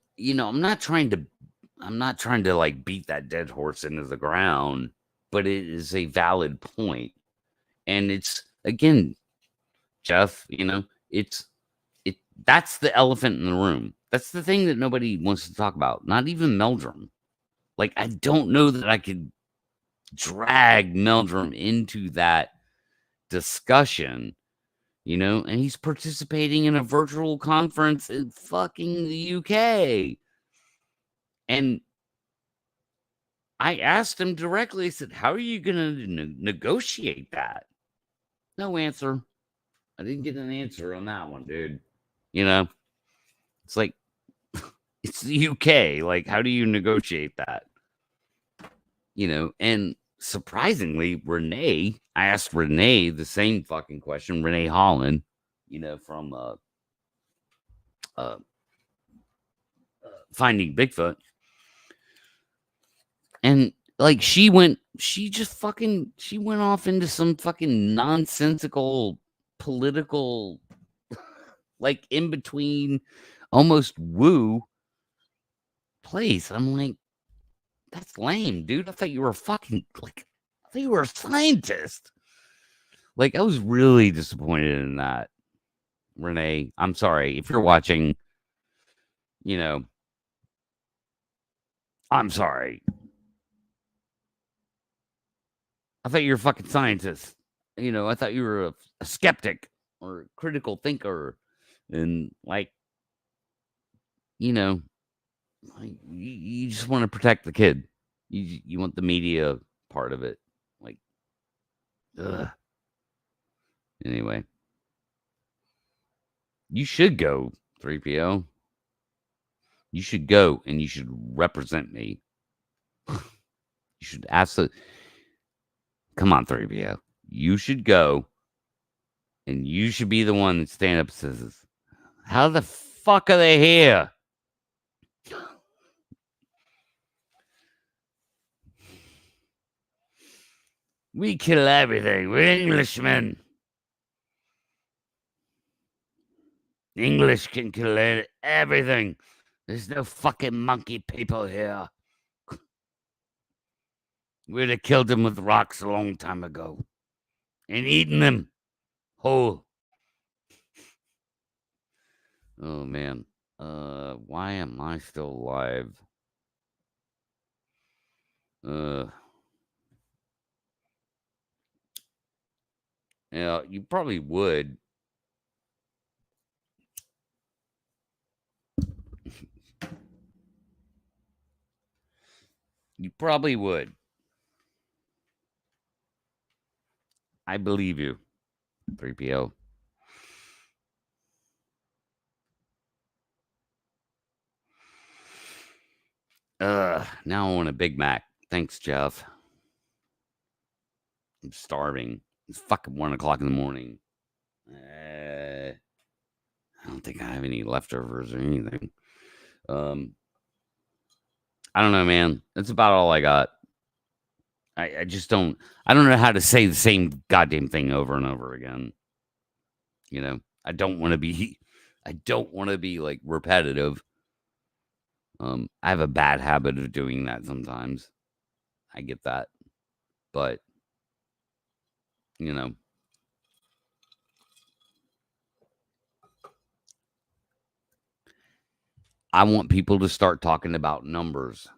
not trying to like beat that dead horse into the ground, but it is a valid point. And it's again, Jeff, that's the elephant in the room. That's the thing that nobody wants to talk about. Not even Meldrum. Like, I don't know that I could drag Meldrum into that discussion, and he's participating in a virtual conference in fucking the UK. And I asked him directly, I said, how are you going to negotiate that? No answer. I didn't get an answer on that one, dude. It's like, it's the UK. Like, how do you negotiate that? And surprisingly, I asked Renee the same fucking question, Renee Holland, from Finding Bigfoot. And like she went off into some fucking nonsensical political, like in between, almost woo place. I'm like, that's lame, dude. I thought you were a scientist. Like, I was really disappointed in that. Renee, I'm sorry. If you're watching, I'm sorry. I thought you were a fucking scientist. I thought you were a skeptic or a critical thinker. And like, you just want to protect the kid. You want the media part of it. Like, ugh. Anyway. You should go, 3PO. You should go and you should represent me. You should absolutely. Come on, 3PO. You should go and you should be the one that stand up and says, how the fuck are they here? We kill everything. We're Englishmen. English can kill everything. There's no fucking monkey people here. We'd have killed them with rocks a long time ago and eaten them whole. Oh, man. Why am I still alive? Yeah, you probably would. You probably would. I believe you, 3PO. Now I want a Big Mac. Thanks, Jeff. I'm starving. It's fucking 1 o'clock in the morning. I don't think I have any leftovers or anything. I don't know, man. That's about all I got. I just don't. I don't know how to say the same goddamn thing over and over again. You know, I don't want to be. I don't want to be like repetitive. I have a bad habit of doing that sometimes. I get that, but you know, I want people to start talking about numbers.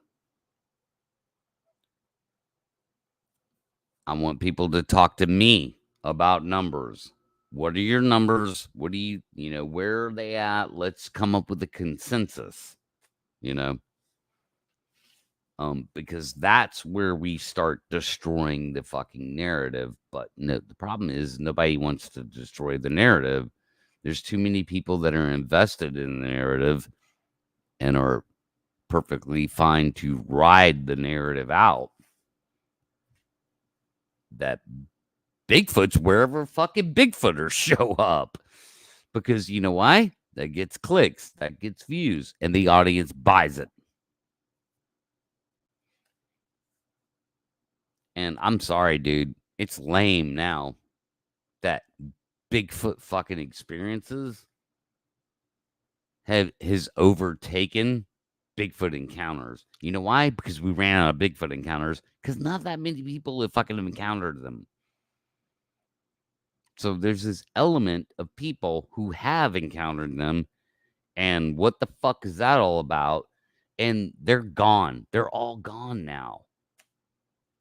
I want people to talk to me about numbers. What are your numbers? What do you, where are they at? Let's come up with a consensus, you know, because that's where we start destroying the fucking narrative. But no, the problem is nobody wants to destroy the narrative. There's too many people that are invested in the narrative and are perfectly fine to ride the narrative out that Bigfoot's wherever fucking Bigfooters show up. Because you know why? That gets clicks, that gets views, and the audience buys it. And I'm sorry, dude. It's lame now that Bigfoot fucking experiences has overtaken Bigfoot encounters. You know why? Because we ran out of Bigfoot encounters because not that many people have fucking encountered them. So there's this element of people who have encountered them, and what the fuck is that all about? And they're gone. They're all gone now.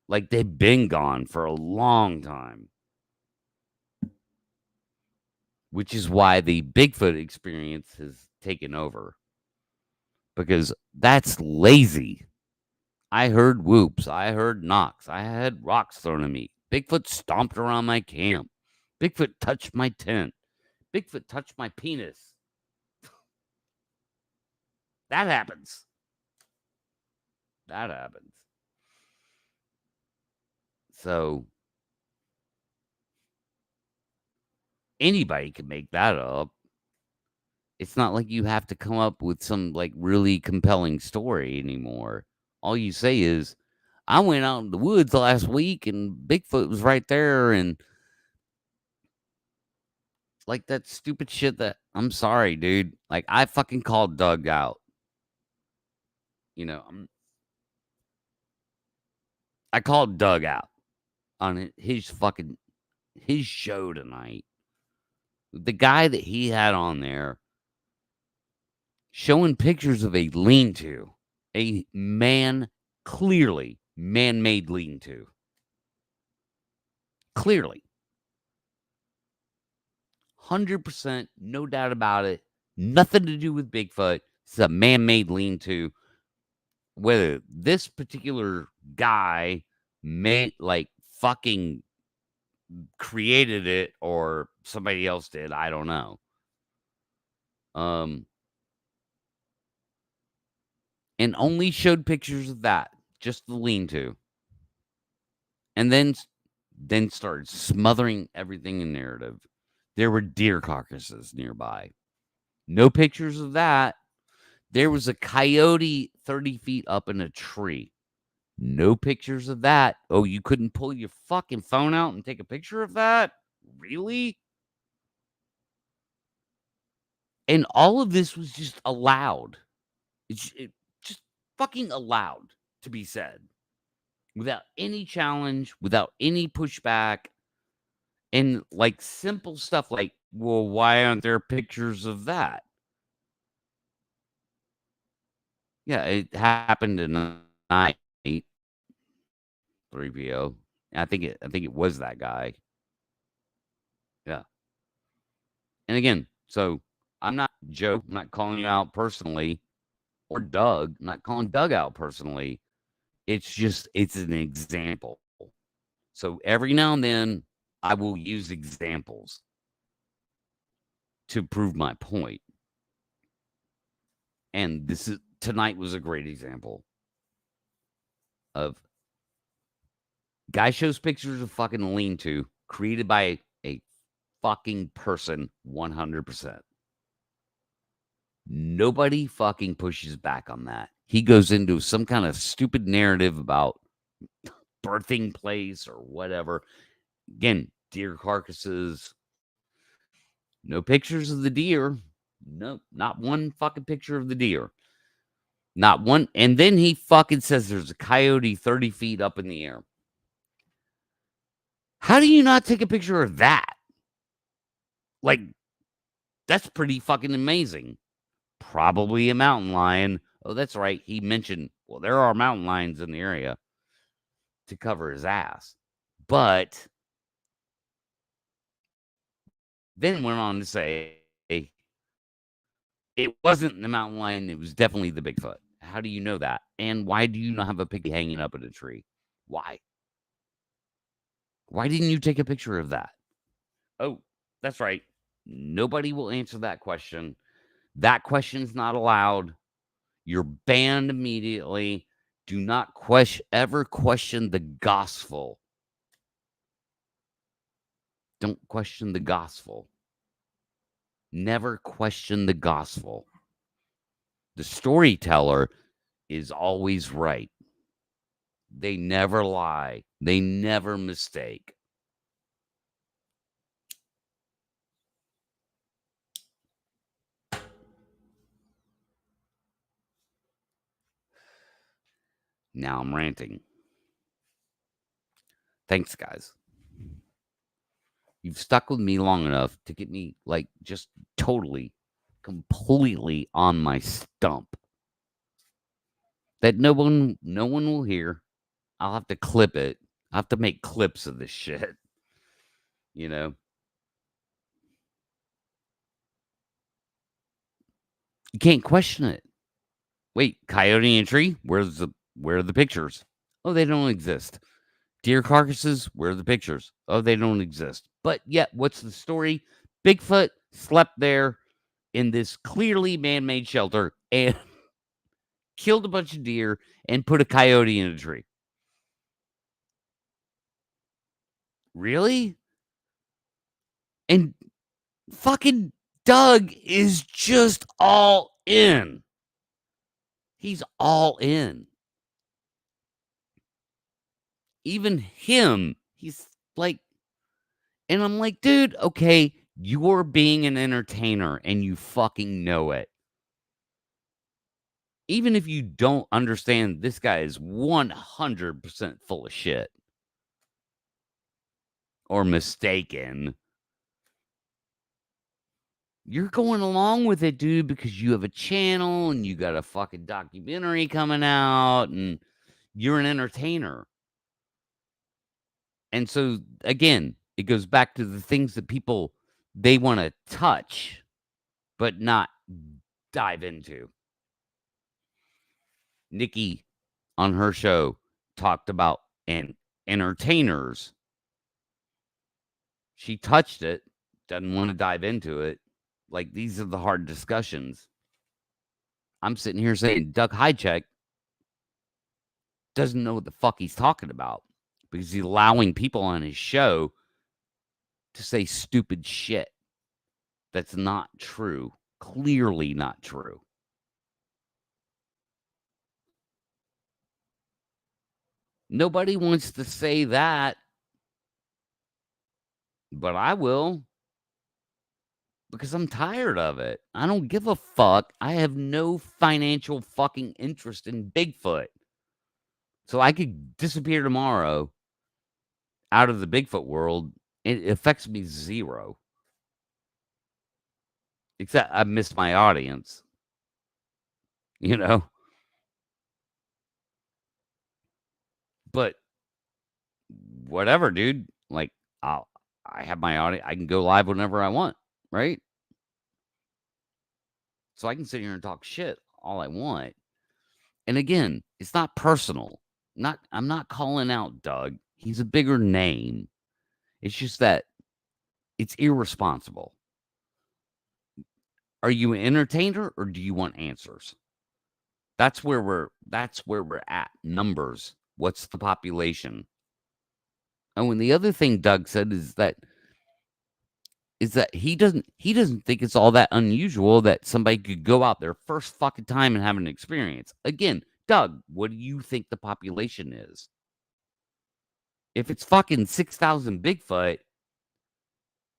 Like they've been gone for a long time. Which is why the Bigfoot experience has taken over. Because that's lazy. I heard whoops. I heard knocks. I had rocks thrown at me. Bigfoot stomped around my camp. Bigfoot touched my tent. Bigfoot touched my penis. That happens. That happens. So anybody can make that up. It's not like you have to come up with some like really compelling story anymore. All you say is, I went out in the woods last week and Bigfoot was right there, and like that stupid shit that I'm sorry, dude. Like I fucking called Doug out. You know, I called Doug out on his show tonight. The guy that he had on there showing pictures of a lean-to, a clearly man-made lean-to. Clearly. 100%, no doubt about it. Nothing to do with Bigfoot. It's a man-made lean-to. Whether this particular guy fucking created it or somebody else did, I don't know. And only showed pictures of that, just the lean-to. And then started smothering everything in narrative. There were deer carcasses nearby. No pictures of that. There was a coyote 30 feet up in a tree. No pictures of that. Oh, you couldn't pull your fucking phone out and take a picture of that? Really? And all of this was just allowed. It just fucking allowed to be said. Without any challenge, without any pushback. And like simple stuff like, well, why aren't there pictures of that? Yeah, it happened tonight. 3PO. I think it was that guy. Yeah. And again, so I'm not Joe. I'm not calling you out personally, or Doug. I'm not calling Doug out personally. It's an example. So every now and then I will use examples to prove my point. And tonight was a great example of Guy shows pictures of fucking lean-to created by a fucking person 100%. Nobody fucking pushes back on that. He goes into some kind of stupid narrative about birthing place or whatever. Again, deer carcasses. No pictures of the deer. No, not one fucking picture of the deer. Not one. And then he fucking says there's a coyote 30 feet up in the air. How do you not take a picture of that? Like, that's pretty fucking amazing. Probably a mountain lion. Oh, that's right. He mentioned, well, there are mountain lions in the area to cover his ass. But then went on to say it wasn't the mountain lion, it was definitely the Bigfoot. How do you know that? And why do you not have a piggy hanging up in a tree? Why? Why didn't you take a picture of that? Oh, that's right. Nobody will answer that question. That question's not allowed. You're banned immediately. Do not ever question the gospel. Don't question the gospel. Never question the gospel. The storyteller is always right. They never lie. They never mistake. Now I'm ranting. Thanks, guys. You've stuck with me long enough to get me, like, just totally, completely on my stump. That no one will hear. I'll have to clip it. I'll have to make clips of this shit. You know? You can't question it. Wait, coyote and tree? Where are the pictures? Oh, they don't exist. Deer carcasses? Where are the pictures? Oh, they don't exist. But yet, what's the story? Bigfoot slept there in this clearly man-made shelter and killed a bunch of deer and put a coyote in a tree. Really? And fucking Doug is just all in. He's all in. Even him, he's like, and I'm like, dude, okay, you're being an entertainer and you fucking know it. Even if you don't understand, this guy is 100% full of shit or mistaken. You're going along with it, dude, because you have a channel and you got a fucking documentary coming out and you're an entertainer. And so, again, it goes back to the things that people, they want to touch, but not dive into. Nikki on her show talked about entertainers. She touched it, doesn't want to dive into it. Like, these are the hard discussions. I'm sitting here saying Doug Highcheck doesn't know what the fuck he's talking about because he's allowing people on his show to say stupid shit that's not true. Clearly not true. Nobody wants to say that, but I will because I'm tired of it. I don't give a fuck. I have no financial fucking interest in Bigfoot. So I could disappear tomorrow out of the Bigfoot world. It affects me zero. Except I missed my audience. You know? But whatever, dude. Like, I have my audience. I can go live whenever I want, right? So I can sit here and talk shit all I want. And again, it's not personal. I'm not calling out Doug. He's a bigger name. It's just that it's irresponsible. Are you an entertainer or do you want answers? That's where we're at. Numbers. What's the population? Oh, and the other thing Doug said is that he doesn't think it's all that unusual that somebody could go out there first fucking time and have an experience. Again, Doug, what do you think the population is? If it's fucking 6,000 Bigfoot,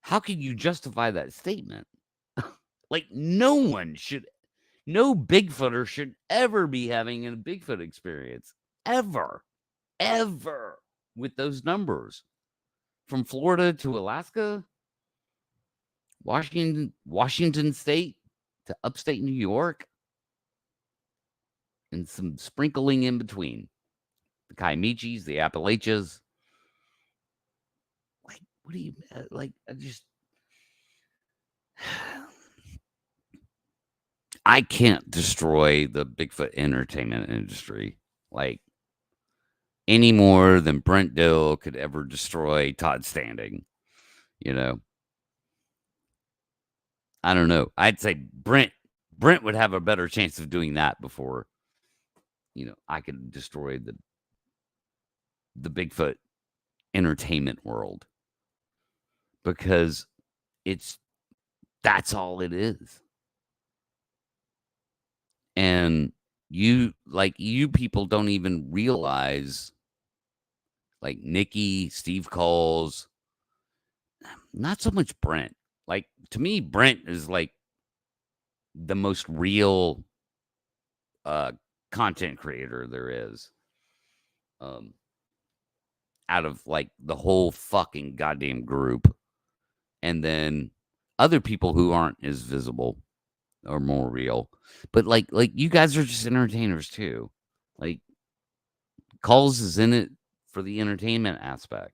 how can you justify that statement? Like no Bigfooter should ever be having a Bigfoot experience. Ever. Ever. With those numbers. From Florida to Alaska, Washington State to upstate New York, and some sprinkling in between. The Kiamichis, the Appalachias. Like, what do you like? I can't destroy the Bigfoot entertainment industry like any more than Brent Dill could ever destroy Todd Standing. You know, I don't know. I'd say Brent would have a better chance of doing that before I could destroy the Bigfoot entertainment world, because that's all it is. And you people don't even realize, like Nikki, Steve Coles, not so much Brent. Like, to me, Brent is like the most real content creator there is. Out of like the whole fucking goddamn group. And then other people who aren't as visible or more real. But like you guys are just entertainers too. Like, Coles is in it for the entertainment aspect.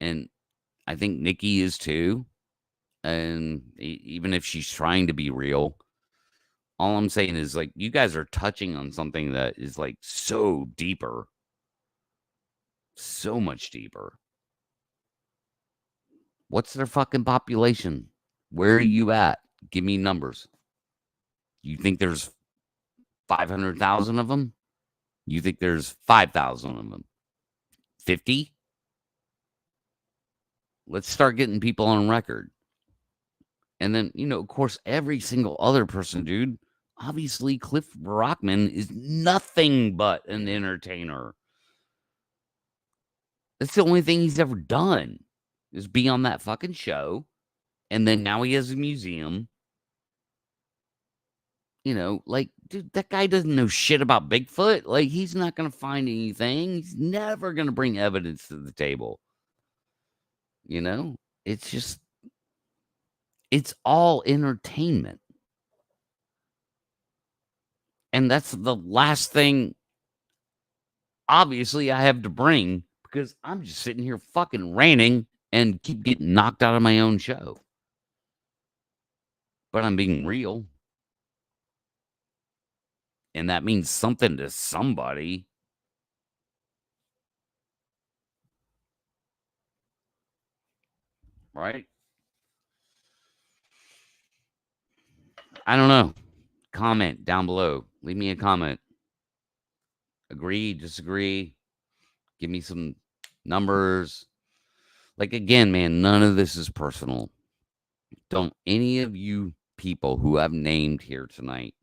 And I think Nikki is too. And even if she's trying to be real, all I'm saying is, like, you guys are touching on something that is like so deeper. So much deeper. What's their fucking population? Where are you at? Give me numbers. You think there's 500,000 of them? You think there's 5,000 of them? 50? Let's start getting people on record. And then, of course, every single other person, dude. Obviously, Cliff Rockman is nothing but an entertainer. That's the only thing he's ever done, is be on that fucking show. And then now he has a museum. Like, dude, that guy doesn't know shit about Bigfoot. Like, he's not going to find anything. He's never going to bring evidence to the table. It's just, it's all entertainment. And that's the last thing, obviously, I have to bring, because I'm just sitting here fucking ranting and keep getting knocked out of my own show. But I'm being real. And that means something to somebody. Right? I don't know. Comment down below. Leave me a comment. Agree, disagree. Give me some numbers. Like, again, man, none of this is personal. Don't any of you people who I've named here tonight,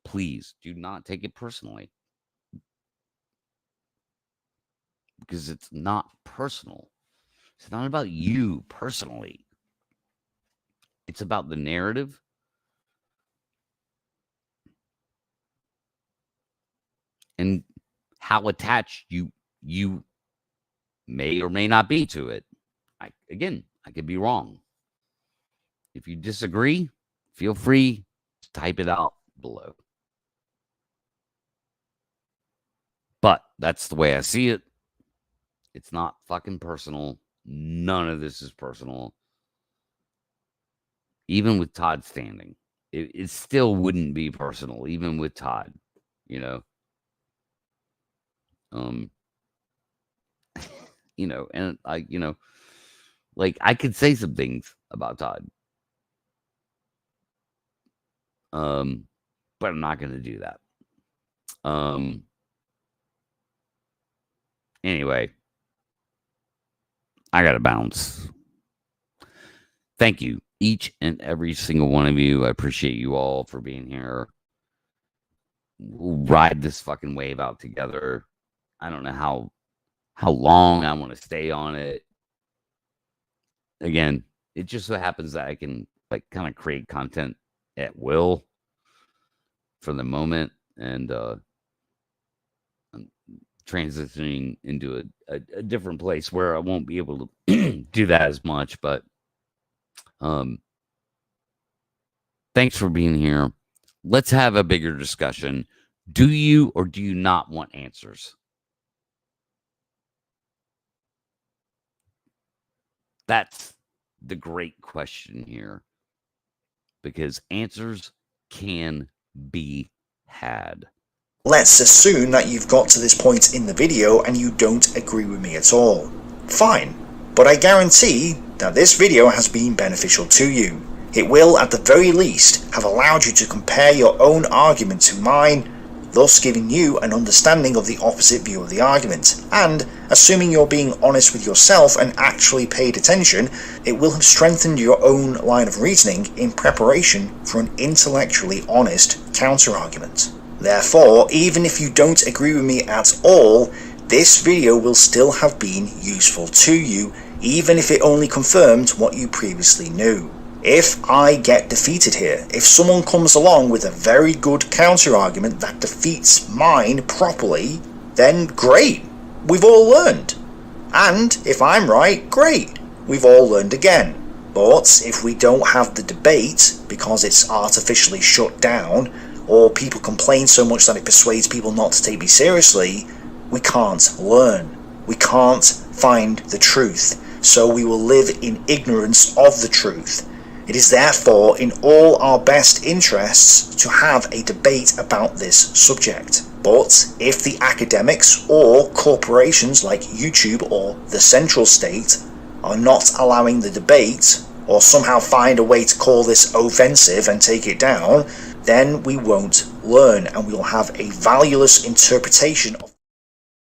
please do not take it personally. Because it's not personal. It's not about you personally. It's about the narrative. And how attached you may or may not be to it. I could be wrong. If you disagree, feel free to type it out below. But that's the way I see it. It's not fucking personal. None of this is personal. Even with Todd Standing, it still wouldn't be personal, even with Todd, and like, I could say some things about Todd. But I'm not going to do that. Anyway, I gotta bounce. Thank you, each and every single one of you. I appreciate you all for being here. We'll ride this fucking wave out together. I don't know how long I want to stay on it. Again, it just so happens that I can like kind of create content at will for the moment, and I'm transitioning into a different place where I won't be able to do that as much. But thanks for being here. Let's have a bigger discussion. Do you or do you not want answers? That's the great question here, because answers can be had. Let's assume that you've got to this point in the video and you don't agree with me at all. Fine, but I guarantee that this video has been beneficial to you. It will, at the very least, have allowed you to compare your own argument to mine, thus giving you an understanding of the opposite view of the argument, and, assuming you're being honest with yourself and actually paid attention, it will have strengthened your own line of reasoning in preparation for an intellectually honest counter-argument. Therefore, even if you don't agree with me at all, this video will still have been useful to you, even if it only confirmed what you previously knew. If I get defeated here, if someone comes along with a very good counter-argument that defeats mine properly, then great, we've all learned. And if I'm right, great, we've all learned again. But if we don't have the debate because it's artificially shut down, or people complain so much that it persuades people not to take me seriously, we can't learn. We can't find the truth. So we will live in ignorance of the truth. It is therefore in all our best interests to have a debate about this subject. But if the academics or corporations like YouTube or the central state are not allowing the debate, or somehow find a way to call this offensive and take it down, then we won't learn and we will have a valueless interpretation of